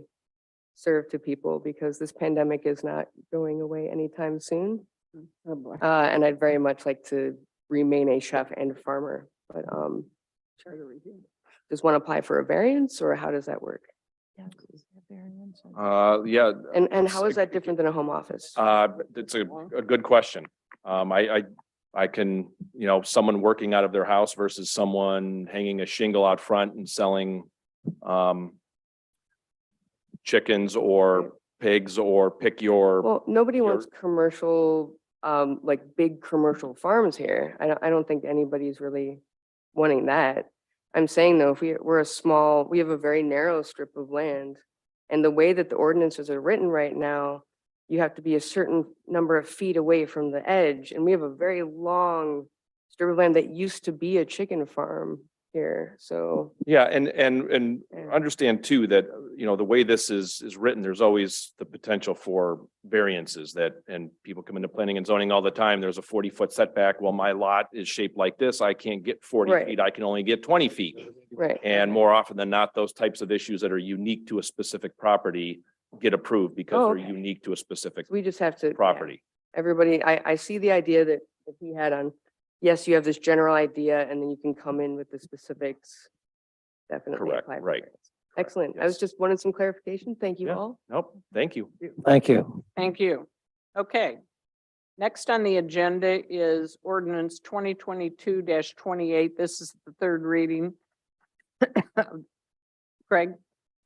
serve to people, because this pandemic is not going away anytime soon. Oh, boy. And I'd very much like to remain a chef and farmer, but does one apply for a variance, or how does that work? Yeah. And how is that different than a home office? It's a good question. I can, someone working out of their house versus someone hanging a shingle out front and selling chickens or pigs or pick your, Well, nobody wants commercial, like big commercial farms here. I don't think anybody's really wanting that. I'm saying though, if we have a very narrow strip of land. And the way that the ordinances are written right now, you have to be a certain number of feet away from the edge. And we have a very long strip of land that used to be a chicken farm here, so. yeah, and understand too that, the way this is written, there's always the potential for variances and people come into planning and zoning all the time. There's a 40-foot setback. Well, my lot is shaped like this. I can't get 40 Right. feet. I can only get 20 feet. Right. And more often than not, those types of issues that are unique to a specific property get approved because Oh, they're okay. unique to a specific We just have to. yeah. property. Everybody, I see the idea that he had on, yes, you have this general idea and then you can come in with the specifics. Definitely. Correct, apply for right. variance. Excellent. I was yes. just wanted some clarification. Thank you Yeah. all. Nope, thank you. Thank you. Thank you. Okay. Next on the agenda is ordinance 2022-28. This is the third reading. Craig?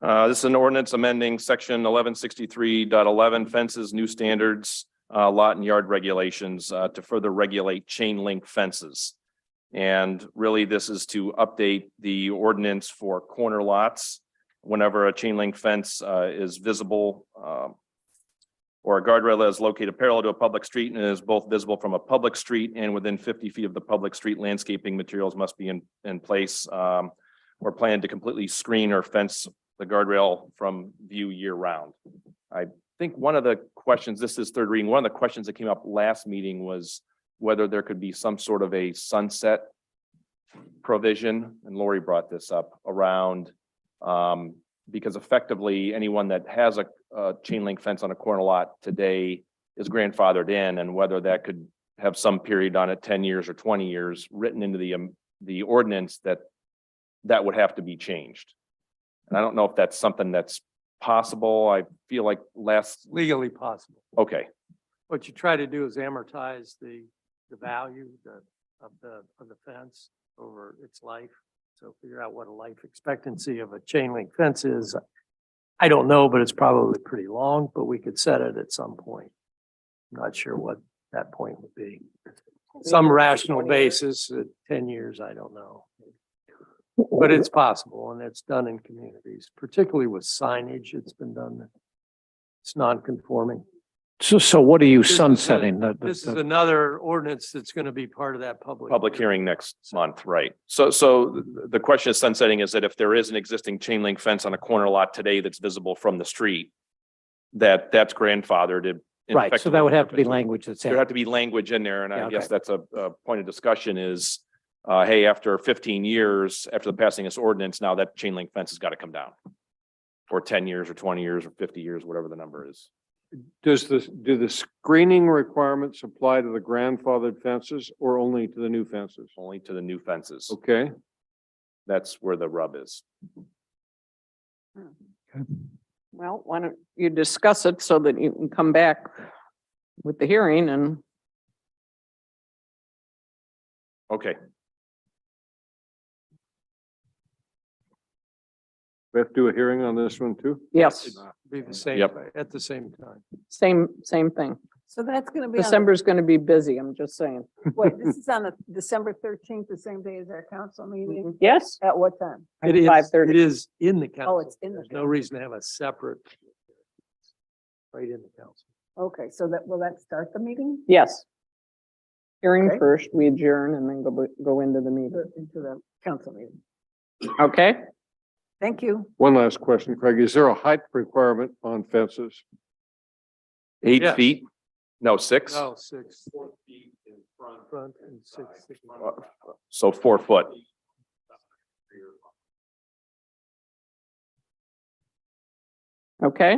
This is an ordinance amending section 1163.11 fences, new standards, lot and yard regulations, to further regulate chain link fences. And really, this is to update the ordinance for corner lots. Whenever a chain link fence, is visible, or a guardrail is located parallel to a public street and is both visible from a public street and within 50 feet of the public street, landscaping materials must be in place, or planned to completely screen or fence the guardrail from view year round. I think one of the questions, this is third reading, one of the questions that came up last meeting was whether there could be some sort of a sunset provision, and Lori brought this up around, because effectively anyone that has a chain link fence on a corner lot today is grandfathered in, and whether that could have some period on it, 10 years or 20 years, written into the ordinance that would have to be changed. And I don't know if that's something that's possible. I feel like Legally possible. okay, What you try to do is amortize the value of the fence over its life. So figure out what a life expectancy of a chain link fence is. I don't know, but it's probably pretty long, but we could set it at some point. I'm not sure what that point would be. Some rational basis at 10 years, I don't know. But it's possible, and it's done in communities, particularly with signage. It's been done. It's non-conforming. So what are you This is a- sunsetting? This is another ordinance that's going to be part of that public hearing next month, right? So the question of sunsetting is that if there is an existing chain link fence on a corner lot today that's visible from the street, that's grandfathered. Right, so that would have to be effectively- language that's. There have to be language in there, and Yeah, I guess okay. that's a point of discussion is, hey, after 15 years, after the passing of this ordinance, now that chain link fence has got to come down. Or 10 years or 20 years or 50 years, whatever the number is. do the screening requirements apply to the grandfathered fences or only to the new fences? Only to the new fences. Okay, That's where the rub is. Well, why don't you discuss it so that you can come back with the hearing and Okay, we have to do a hearing on this one too? yes, Be the same, Yep. at the same time. same thing. So that's gonna be on, December's going to be busy, I'm just saying. wait, this is on the December 13th, the same day as our council meeting? Yes? At what time? It is, 5:30. it is in the council. it's in the There's no reason to have a separate. Right in the council. Okay, so will that start the meeting? Yes. Hearing Okay. first, we adjourn and then go into the meeting. Into the council meeting. Okay? Thank you. One last question, Craig. Is there a height requirement on fences? 8 Yes. feet? No, 6? No, 6. 4 feet in front and 6. So 4 foot. Okay.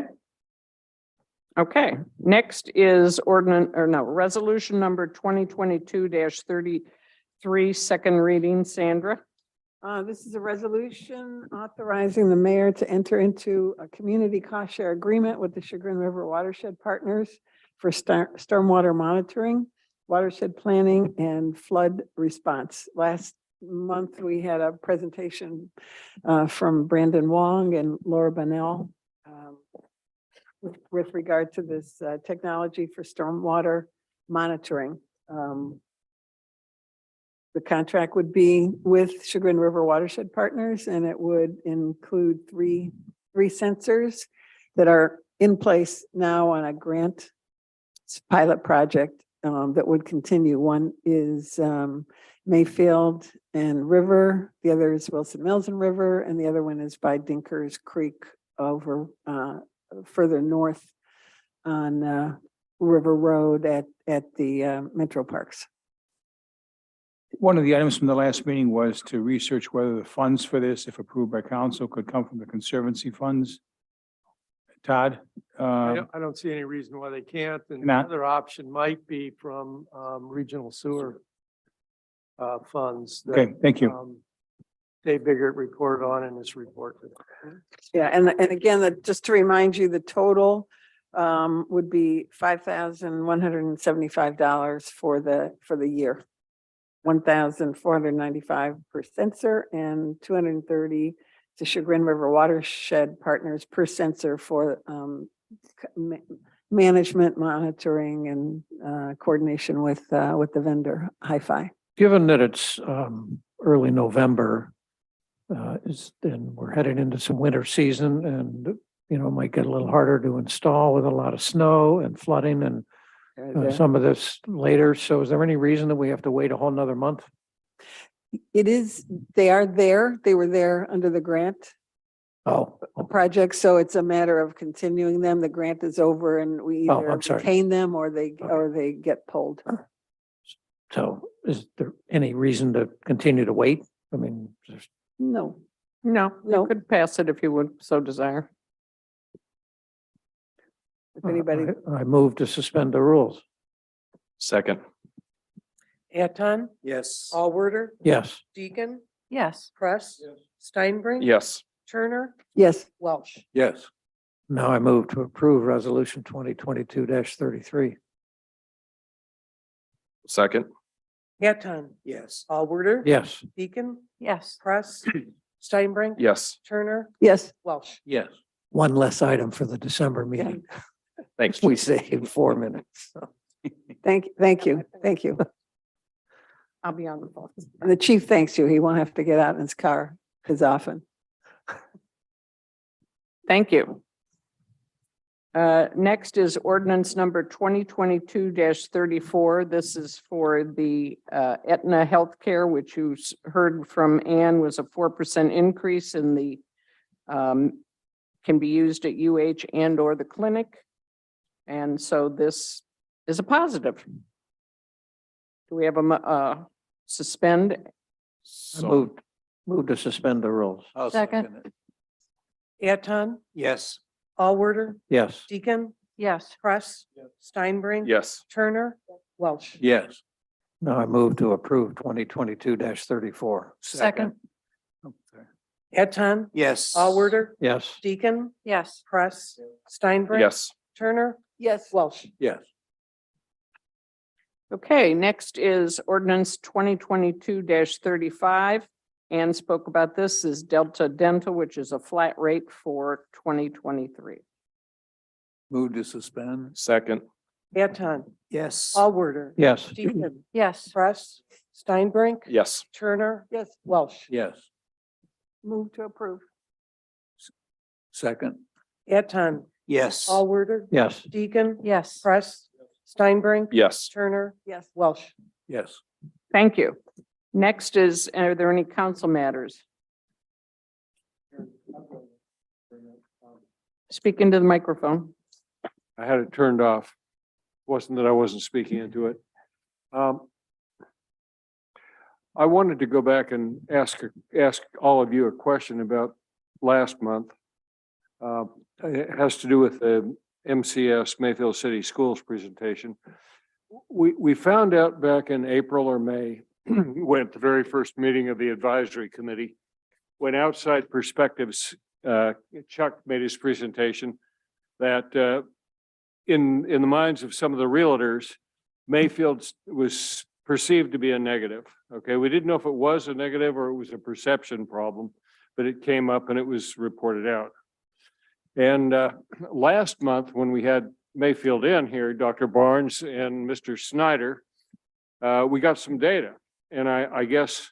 Okay, next is resolution number 2022-33, second reading. Sandra? This is a resolution authorizing the mayor to enter into a community cost share agreement with the Chagrin River Watershed Partners for stormwater monitoring. watershed planning and flood response. Last month, we had a presentation from Brandon Wong and Laura Bonnell with regard to this technology for stormwater monitoring. The contract would be with Chagrin River Watershed Partners, and it would include three sensors that are in place now on a grant pilot project that would continue. One is Mayfield and River, the other is Wilson Mills and River, and the other one is by Dinkers Creek over further north on River Road at the Metro Parks. One of the items from the last meeting was to research whether the funds for this, if approved by council, could come from the conservancy funds. Todd? I don't see any reason why they can't. And the Not- other option might be from regional sewer funds. that, Okay, thank you. Dave Biggert reported on in his report today. Yeah, and again, just to remind you, the total would be $5,175 for the year. 1,495 per sensor and 230 to Chagrin River Watershed Partners per sensor for management, monitoring, and coordination with the vendor, Hi-Fi. Given that it's early November, and we're heading into some winter season and, you know, it might get a little harder to install with a lot of snow and flooding and some of this later. So is there any reason that we have to wait a whole nother month? It is, they are there, they were there under the grant Oh, project, so it's a matter of continuing them. The grant is over and we Oh, either I'm sorry. retain them or they get pulled. so is there any reason to continue to wait? I mean, there's No. No, you could pass it if you would so desire. If anybody, I move to suspend the rules. Second. Anton, Yes. Allworder, Yes. Deacon, Yes. Press, Steinbrink. Yes. Turner, yes, Welsh. Yes. Now I move to approve resolution 2022-33. Second. Anton, Yes. Allworder. Yes. Deacon, Yes. Press, Steinbrink. Yes. Turner, yes. Welsh. Yes. One less item for the December meeting. Thanks. We saved 4 minutes. so. Thank you. I'll be on the phone. And the chief thanks you. He won't have to get out in his car as often. Thank you. Next is ordinance number 2022-34. This is for the Aetna Healthcare, which you heard from Ann was a 4% increase in the can be used at UH and or the clinic. And so this is a positive. Do we have a suspend? I So move to suspend the rules. I'll Second. it. Anton, Yes. Allworder, Yes. Deacon, Yes. Press, Steinbrink. yes. Turner, Welsh. Yes. Now I move to approve 2022-34. Second. Anton, Yes. Allworder, Yes. Deacon, Yes. Press, Steinbrink. Yes. Turner, Yes, Welsh. Yes. Okay, next is ordinance 2022-35. Ann spoke about this is Delta Dental, which is a flat rate for 2023. Move to suspend. Second. Anton, Yes. Allworder. Yes. Deacon, Yes. Press, Steinbrink. Yes. Turner, yes. Welsh. Yes. Move to approve. Second. Anton, Yes. Allworder. Yes. Deacon, Yes. Press, Steinbrink. Yes. Turner, Yes. Welsh. Yes. Thank you. Next is, are there any council matters? Speak into the microphone. I had it turned off. Wasn't that I wasn't speaking into it. I wanted to go back and ask all of you a question about last month. It has to do with the MCS Mayfield City Schools presentation. We found out back in April or May, when at the very first meeting of the advisory committee, when Outside Perspectives, Chuck made his presentation, that in the minds of some of the realtors, Mayfield was perceived to be a negative. Okay, we didn't know if it was a negative or it was a perception problem, but it came up and it was reported out. And last month, when we had Mayfield in here, Dr. Barnes and Mr. Snyder, we got some data. And I guess,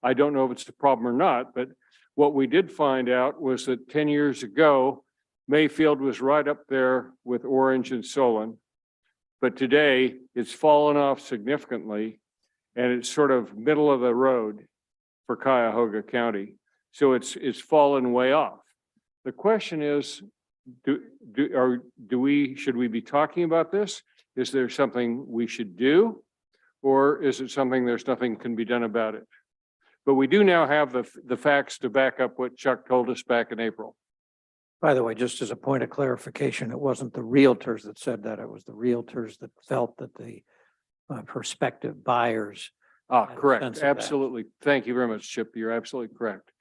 I don't know if it's a problem or not, but what we did find out was that 10 years ago, Mayfield was right up there with Orange and Solon. But today it's fallen off significantly and it's sort of middle of the road for Cuyahoga County. So it's fallen way off. The question is, should we be talking about this? Is there something we should do? Or is it something there's nothing can be done about it? But we do now have the facts to back up what Chuck told us back in April. By the way, just as a point of clarification, it wasn't the realtors that said that. It was the realtors that felt that the prospective buyers. had a sense Correct. of that. Absolutely. Thank you very much, Chip. You're absolutely correct.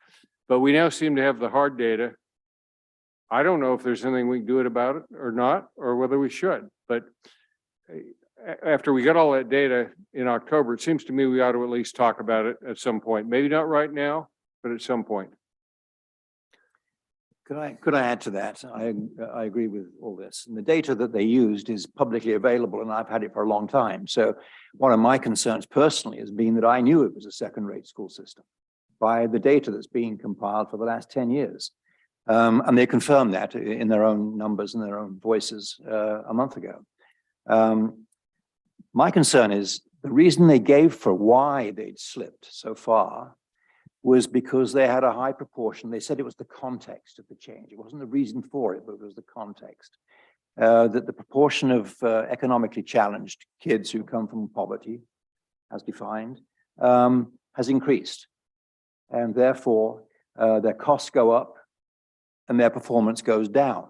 But we now seem to have the hard data. I don't know if there's anything we can do about it or not, or whether we should, but after we got all that data in October, it seems to me we ought to at least talk about it at some point. Maybe not right now, but at some point. Could I add to that? I agree with all this. And the data that they used is publicly available and I've had it for a long time. So one of my concerns personally has been that I knew it was a second-rate school system by the data that's being compiled for the last 10 years. And they confirmed that in their own numbers and their own voices a month ago. My concern is the reason they gave for why they'd slipped so far was because they had a high proportion. They said it was the context of the change. It wasn't the reason for it, but it was the context. That the proportion of economically challenged kids who come from poverty, as defined, has increased. And therefore, their costs go up and their performance goes down.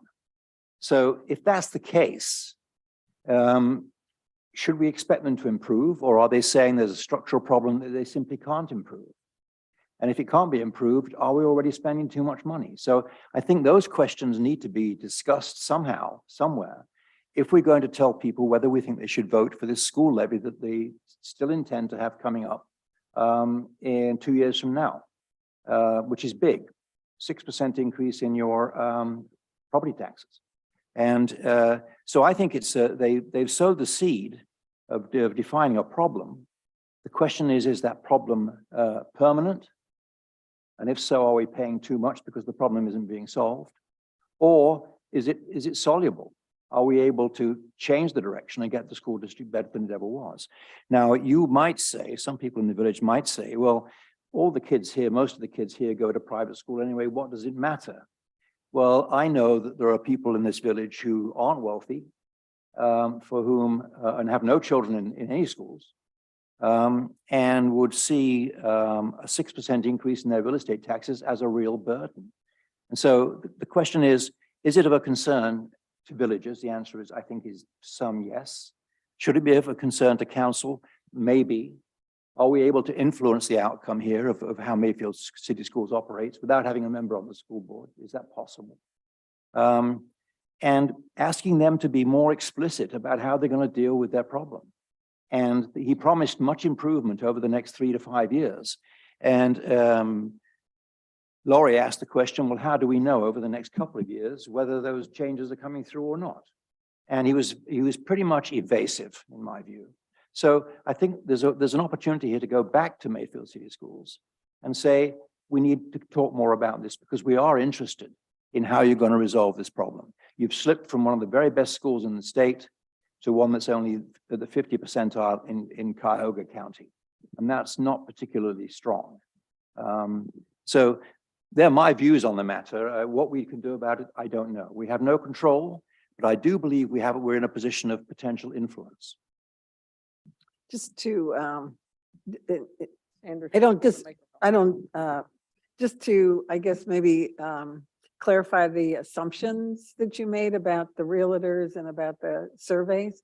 So if that's the case, should we expect them to improve, or are they saying there's a structural problem that they simply can't improve? And if it can't be improved, are we already spending too much money? So I think those questions need to be discussed somehow, somewhere, if we're going to tell people whether we think they should vote for this school levy that they still intend to have coming up in 2 years from now, which is big, 6% increase in your property taxes. And so I think it's they've sowed the seed of defining a problem. The question is that problem permanent? And if so, are we paying too much because the problem isn't being solved? Or is it soluble? Are we able to change the direction and get the school district better than it ever was? Now, you might say, some people in the village might say, well, all the kids here, most of the kids here go to private school anyway, what does it matter? Well, I know that there are people in this village who aren't wealthy, for whom, and have no children in any schools, and would see a 6% increase in their real estate taxes as a real burden. And so the question is it of a concern to villagers? The answer is, I think, is some yes. Should it be of a concern to council? Maybe. Are we able to influence the outcome here of how Mayfield City Schools operates without having a member on the school board? Is that possible? And asking them to be more explicit about how they're going to deal with their problem. And he promised much improvement over the next 3 to 5 years. And Laurie asked the question, well, how do we know over the next couple of years whether those changes are coming through or not? And he was pretty much evasive, in my view. So I think there's an opportunity here to go back to Mayfield City Schools and say, we need to talk more about this because we are interested in how you're going to resolve this problem. You've slipped from one of the very best schools in the state to one that's only at the 50th percentile in Cuyahoga County. And that's not particularly strong. So they're my views on the matter. What we can do about it, I don't know. We have no control, but I do believe we're in a position of potential influence. Just to, I guess, maybe clarify the assumptions that you made about the realtors and about the surveys.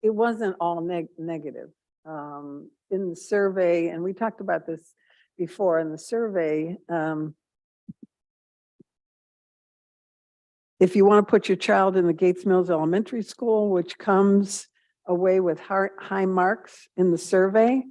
It wasn't all negative. In the survey, and we talked about this before, in the survey, if you want to put your child in the Gates Mills Elementary School, which comes away with high marks in the survey.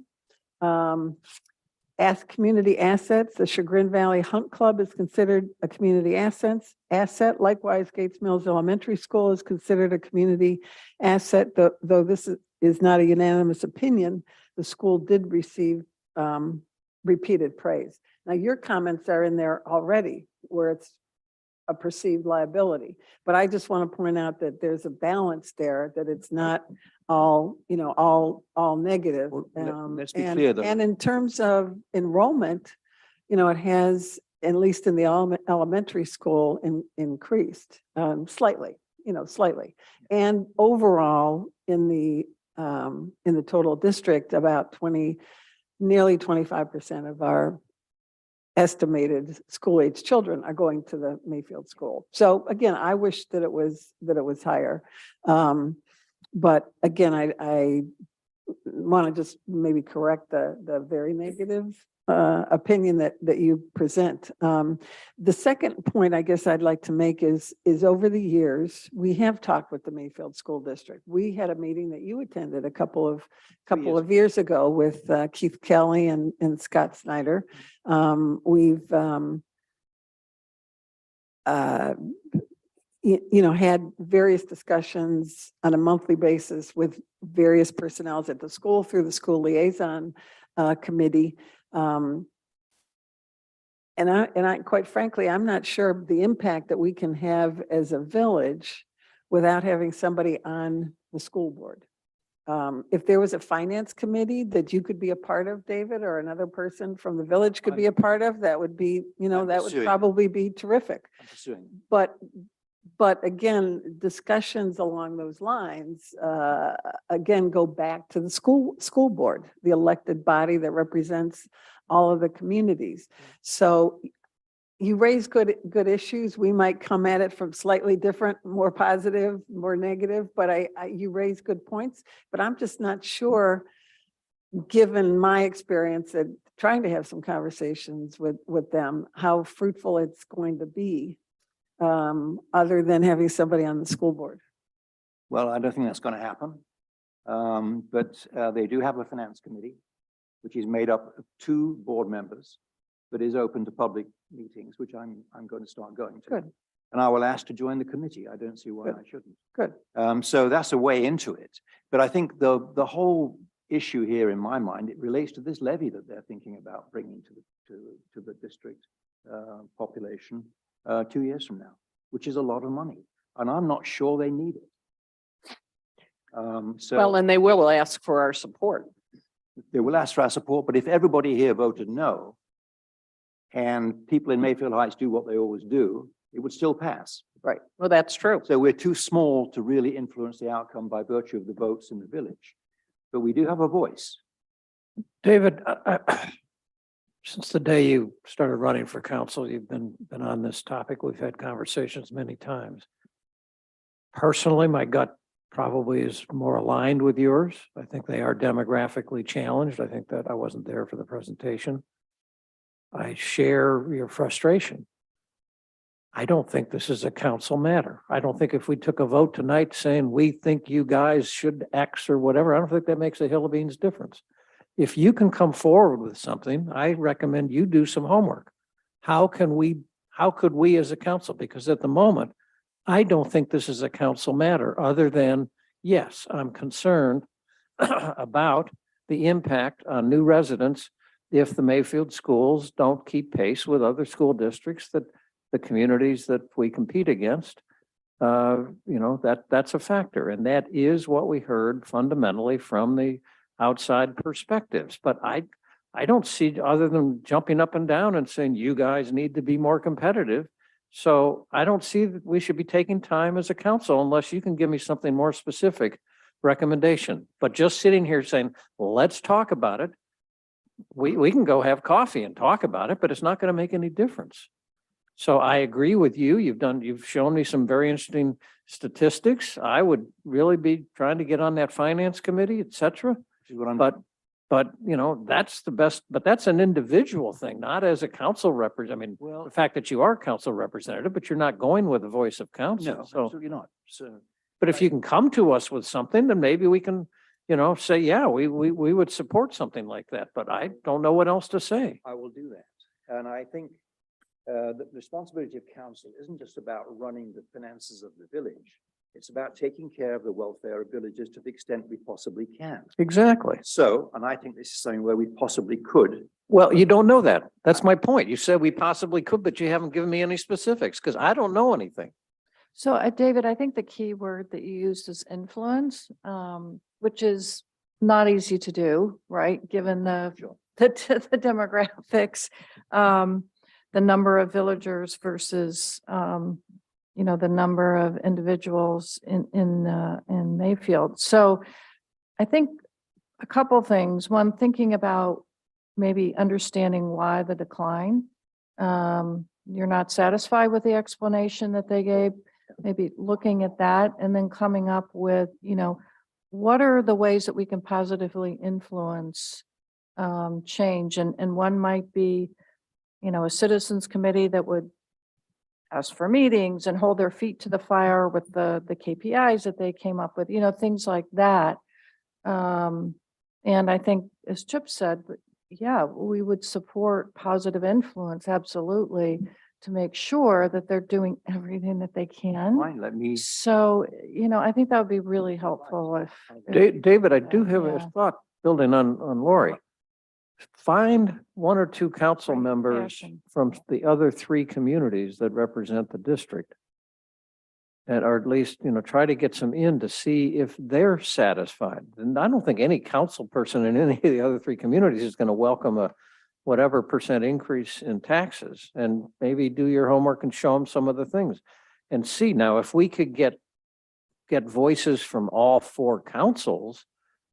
As community assets, the Chagrin Valley Hunt Club is considered a community asset. Likewise, Gates Mills Elementary School is considered a community asset, though this is not a unanimous opinion. The school did receive repeated praise. Now, your comments are in there already where it's a perceived liability. But I just want to point out that there's a balance there, that it's not all, all negative. Let's be And- clear though. And in terms of enrollment, it has, at least in the elementary school, increased slightly, slightly. And overall, in the total district, about nearly 25% of our estimated school age children are going to the Mayfield School. So again, I wish that it was higher. But again, I want to just maybe correct the very negative opinion that you present. The second point I guess I'd like to make is over the years, we have talked with the Mayfield School District. We had a meeting that you attended a couple of years ago with Keith Kelly and Scott Snyder. We've had various discussions on a monthly basis with various personnel at the school through the school liaison committee. And I, quite frankly, I'm not sure the impact that we can have as a village without having somebody on the school board. If there was a finance committee that you could be a part of, David, or another person from the village could be a part of, that would be, that would pursuing it. probably be terrific. I'm pursuing. But again, discussions along those lines, again, go back to the school board, the elected body that represents all of the communities. So you raise good issues. We might come at it from slightly different, more positive, more negative, but you raise good points, but I'm just not sure, given my experience at trying to have some conversations with them, how fruitful it's going to be. Other than having somebody on the school board. Well, I don't think that's going to happen. But they do have a finance committee, which is made up of 2 board members, but is open to public meetings, which I'm going to start going to. Good. And I will ask to join the committee. I don't see why Good. I shouldn't. Good. So that's a way into it. But I think the whole issue here, in my mind, it relates to this levy that they're thinking about bringing to the district population 2 years from now, which is a lot of money. And I'm not sure they need it. Well, and they will ask for our support. They will ask for our support, but if everybody here voted no, and people in Mayfield Heights do what they always do, it would still pass. Right. Well, that's true. So we're too small to really influence the outcome by virtue of the votes in the village. But we do have a voice. David, since the day you started running for council, you've been on this topic. We've had conversations many times. Personally, my gut probably is more aligned with yours. I think they are demographically challenged. I think that I wasn't there for the presentation. I share your frustration. I don't think this is a council matter. I don't think if we took a vote tonight saying we think you guys should X or whatever, I don't think that makes a hill of beans difference. If you can come forward with something, I recommend you do some homework. How could we as a council, because at the moment, I don't think this is a council matter other than, yes, I'm concerned about the impact on new residents if the Mayfield schools don't keep pace with other school districts, that the communities that we compete against, that's a factor. And that is what we heard fundamentally from the outside perspectives. But I don't see, other than jumping up and down and saying, you guys need to be more competitive. So I don't see that we should be taking time as a council unless you can give me something more specific recommendation. But just sitting here saying, well, let's talk about it. We can go have coffee and talk about it, but it's not going to make any difference. So I agree with you. You've shown me some very interesting statistics. I would really be trying to get on that finance committee, et cetera. But that's the best, but that's an individual thing, not as a council representative. I mean, the fact that you are council representative, but you're not going with the voice of council. No, So absolutely not. So, But if you can come to us with something, then maybe we can, say, yeah, we would support something like that, but I don't know what else to say. I will do that. And I think the responsibility of council isn't just about running the finances of the village. It's about taking care of the welfare of villages to the extent we possibly can. Exactly. So, and I think this is something where we possibly could. Well, you don't know that. That's my point. You said we possibly could, but you haven't given me any specifics because I don't know anything. So, David, I think the key word that you used is influence, which is not easy to do, right? Given the demographics, the number of villagers versus, the number of individuals in Mayfield. So I think a couple things. One, thinking about maybe understanding why the decline. You're not satisfied with the explanation that they gave, maybe looking at that and then coming up with, what are the ways that we can positively influence change? And one might be, a citizens committee that would ask for meetings and hold their feet to the fire with the KPIs that they came up with, things like that. And I think, as Chip said, yeah, we would support positive influence, absolutely, to make sure that they're doing everything that they can. Fine, let me. So, I think that would be really helpful if. David, I do have a Yeah. thought building on Lori. Find one or two council Right, members passion. from the other three communities that represent the district. And or at least, try to get some in to see if they're satisfied. And I don't think any council person in any of the other three communities is going to welcome a whatever percent increase in taxes. And maybe do your homework and show them some of the things and see. Now, if we could get voices from all four councils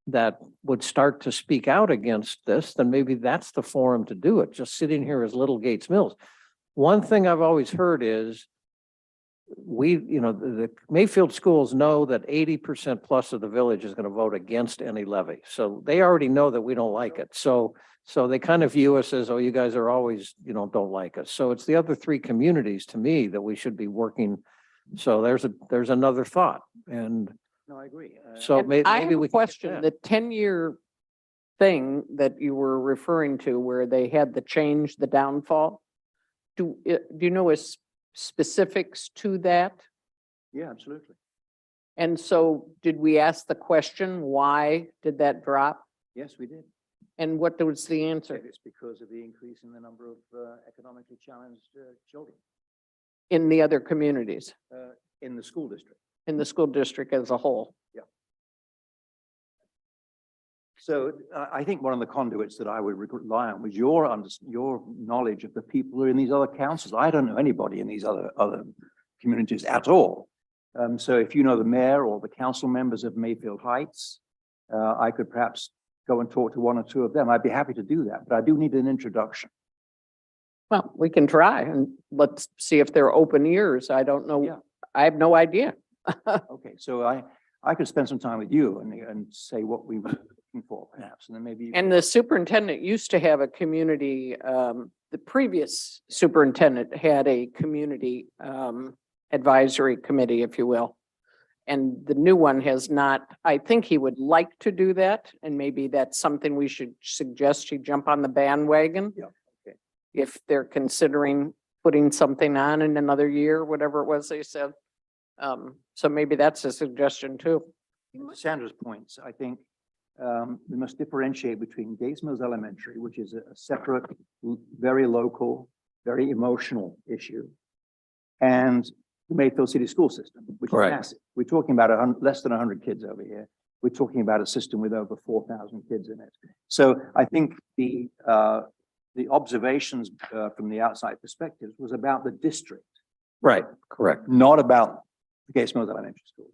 that would start to speak out against this, then maybe that's the forum to do it. Just sitting here as Little Gates Mills. One thing I've always heard is the Mayfield schools know that 80% plus of the village is going to vote against any levy. So they already know that we don't like it. So they kind of view us as, oh, you guys are always, don't like us. So it's the other three communities to me that we should be working. So there's another thought. And No, I agree. so And maybe I have we a can get question, that. the 10-year thing that you were referring to where they had the change, the downfall. Do you know specifics to that? Yeah, absolutely. And so did we ask the question, why did that drop? Yes, we did. And what was the answer? It's because of the increase in the number of economically challenged children In the other communities, in the school district. in the school district as a whole? So I think one of the conduits that I would rely on was your knowledge of the people who are in these other councils. I don't know anybody in these other communities at all. So if you know the mayor or the council members of Mayfield Heights, I could perhaps go and talk to one or two of them. I'd be happy to do that, but I do need an introduction. Well, we can try and let's see if they're open ears. I don't know. Yeah. I have no idea. Okay, so I could spend some time with you and say what we were looking for perhaps, and then maybe. And the superintendent used to have a community, the previous superintendent had a community advisory committee, if you will. And the new one has not. I think he would like to do that, and maybe that's something we should suggest he jump on the bandwagon. Yeah, okay. If they're considering putting something on in another year, whatever it was they said. So maybe that's a suggestion too. To Sandra's points, I think we must differentiate between Gates Mills Elementary, which is a separate, very local, very emotional issue, and the Mayfield City School System, which is Right. massive. We're talking about less than 100 kids over here. We're talking about a system with over 4,000 kids in it. So I think the observations from the outside perspectives was about the district, Right, correct. not about the Gates Mills Elementary School.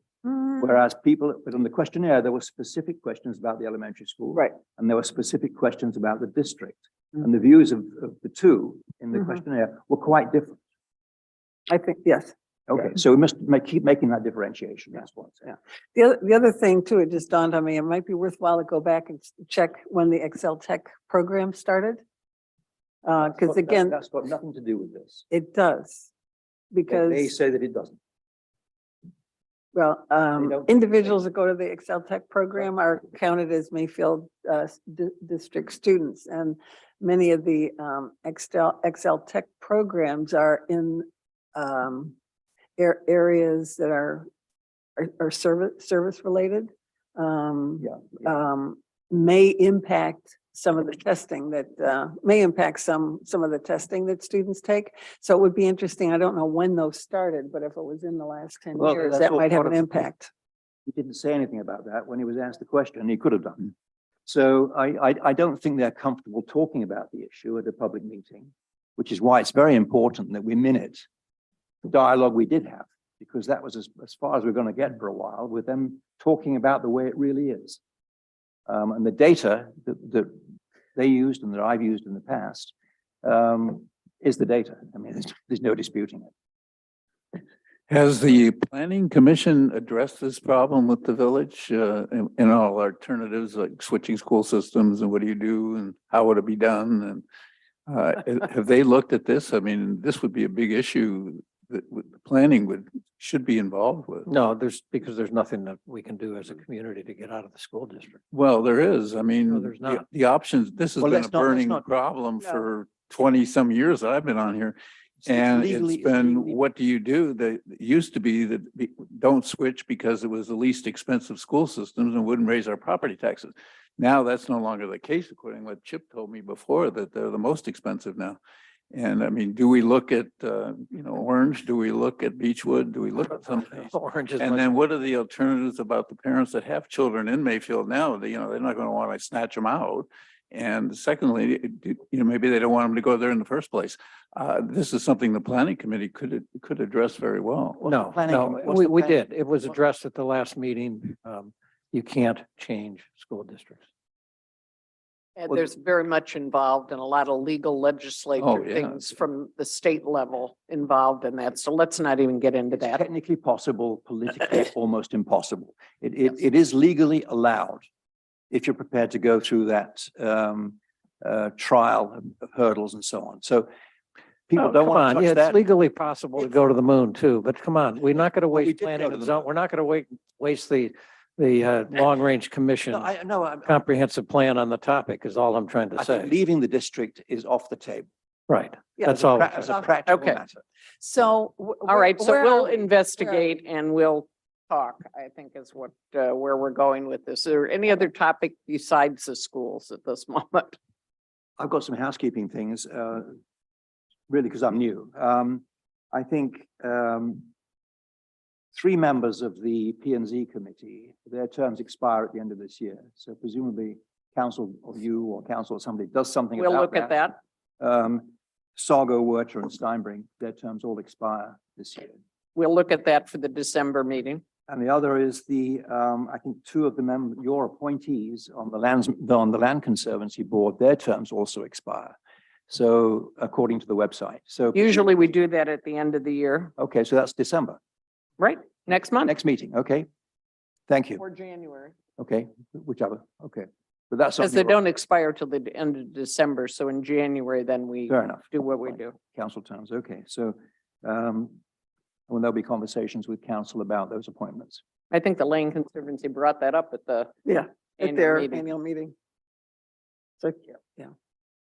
Whereas but on the questionnaire, there were specific questions about the elementary school. Right. And there were specific questions about the district. And the views of the two in the questionnaire were quite different. I think, yes. Okay, so we must keep making that differentiation. That's what I'm saying. The other thing too, it just dawned on me, it might be worthwhile to go back and check when the Excel Tech program started. Because again, That's got nothing to do with this. it does. They Because, say that it doesn't. Well, individuals that go to the Excel Tech program are counted as Mayfield district students. And many of the Excel Tech programs are in areas that are service related. May impact some of the testing that may impact some of the testing that students take. So it would be interesting. I don't know when those started, but if it was in the last 10 Well, years, that's that all might have part an of- impact. He didn't say anything about that when he was asked the question. He could have done. So I don't think they're comfortable talking about the issue at a public meeting, which is why it's very important that we minute the dialogue we did have, because that was as far as we're going to get for a while with them talking about the way it really is. And the data that they used and that I've used in the past is the data. I mean, there's no disputing it. Has the planning commission addressed this problem with the village in all alternatives like switching school systems and what do you do and how would it be done? And have they looked at this? I mean, this would be a big issue that the planning should be involved with. No, because there's nothing that we can do as a community to get out of the school district. Well, there is. I mean, No, there's not. the options, this has Well, been a let's not- let's burning not- problem No. for 20 some years that I've been on here. And it's been, what do you do? It used to be that don't switch because it was the least expensive school systems and wouldn't raise our property taxes. Now that's no longer the case, according to what Chip told me before, that they're the most expensive now. And I mean, do we look at, Orange? Do we look at Beechwood? Do we look at some of these? Orange is And much- then what are the alternatives about the parents that have children in Mayfield now? They're not going to want to snatch them out. And secondly, maybe they don't want them to go there in the first place. This is something the planning committee could address very well. No, we did. It was addressed at the last meeting. You can't change school districts. And there's very much involved in a lot of legal legislature yeah. things from the state level involved in that. So let's not even get into It's that. technically possible, politically almost impossible. It is legally allowed if you're prepared to go through that trial of hurdles and so on. So people Oh, don't come want on. to Yeah, touch it's that. legally possible to go to the moon too, but come on, we're not going to we waste did planning go to and the zone. moon. We're not going to waste the long range commission No, I'm comprehensive plan on the topic is all I'm trying to I think say. leaving the district is off the table. Right. Yeah, That's all. As a practical Okay. matter. So. All right, so where we'll are we? investigate and we'll talk, I think is what, where we're going with this. Is there any other topic besides the schools at this moment? I've got some housekeeping things, really, because I'm new. I think 3 members of the P and Z committee, their terms expire at the end of this year. So presumably council or you or council or somebody does something We'll about look at that. Sargo, Werter and Steinbring, their terms all expire this year. We'll look at that for the December meeting. And the other is I think 2 of your appointees on the Land Conservancy Board, their terms also expire. So according to the website, so. Usually we do that at the end of the year, Okay, so that's December, right? Next month next meeting, okay? Thank you, or January. okay, whichever, okay. But that's. Because something they you're- don't expire till the end of December. So in January, then we Fair enough. do what we Fine. do. Council terms, okay, so, well, there'll be conversations with council about those appointments. I think the Lane Conservancy brought that up at the Yeah, at annual their meeting. annual meeting. So, yeah.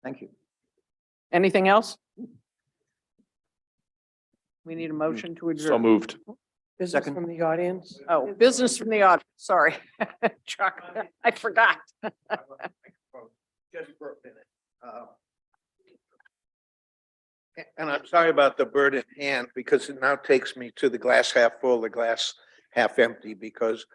Thank you. Anything else? We need a motion to adjourn. So moved. Business Second. from the audience. Oh, business from the audience, sorry. Chuck, I forgot. Just for a minute. And I'm sorry about the bird in hand, because it now takes me to the glass half full, the glass half empty, because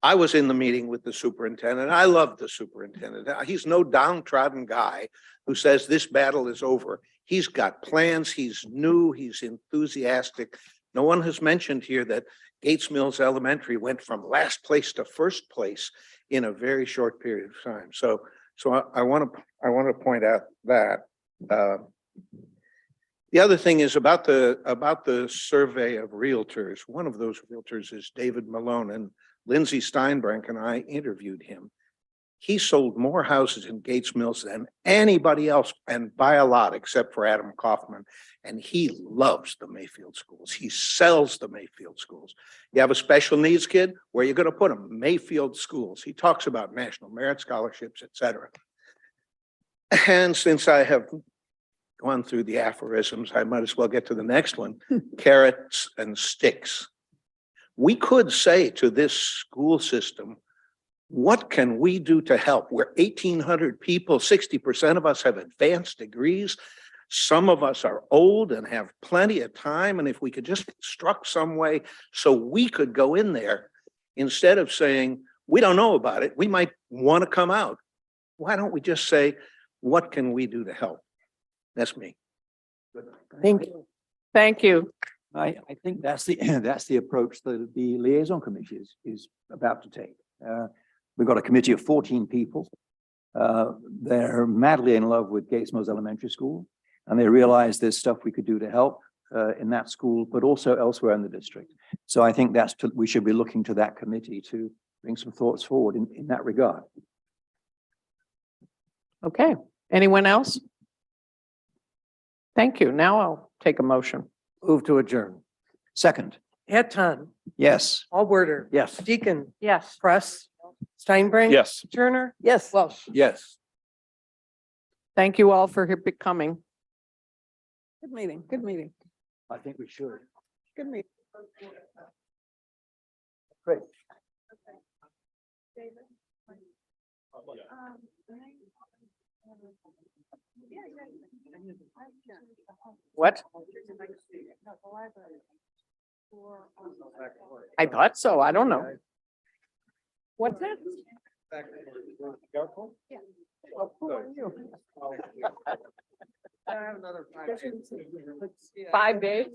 I was in the meeting with the superintendent. I love the superintendent. He's no downtrodden guy who says this battle is over. He's got plans. He's new. He's enthusiastic. No one has mentioned here that Gates Mills Elementary went from last place to first place in a very short period of time. So I want to point out that. The other thing is about the survey of realtors. One of those realtors is David Malone, and Lindsay Steinbrink and I interviewed him. He sold more houses in Gates Mills than anybody else, and by a lot, except for Adam Kaufman. And he loves the Mayfield schools. He sells the Mayfield schools. You have a special needs kid, where are you going to put him? Mayfield schools. He talks about national merit scholarships, et cetera. And since I have gone through the aphorisms, I might as well get to the next one. Carrots and sticks. We could say to this school system, what can we do to help? We're 1,800 people, 60% of us have advanced degrees. Some of us are old and have plenty of time. And if we could just construct some way so we could go in there, instead of saying, we don't know about it, we might want to come out. Why don't we just say, what can we do to help? That's me. Thank you. Thank you. I think that's the, that's the approach that the liaison committee is about to take. We've got a committee of 14 people. They're madly in love with Gates Mills Elementary School, and they realize there's stuff we could do to help in that school, but also elsewhere in the district. So I think we should be looking to that committee to bring some thoughts forward in that regard. Okay, anyone else? Thank you. Now I'll take a motion. Move to adjourn. Second, Eton, yes. Allworther. Yes. Deacon, Yes. Press, Steinbrink. Yes. Turner, Yes. Welsh. Yes. Thank you all for coming. Good meeting, good meeting, I think we should. good meeting. Great. What? I thought so. I don't know. What's that? Yeah. Oh, who are you? I have another 5 days. 5 days?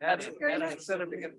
That's instead of being.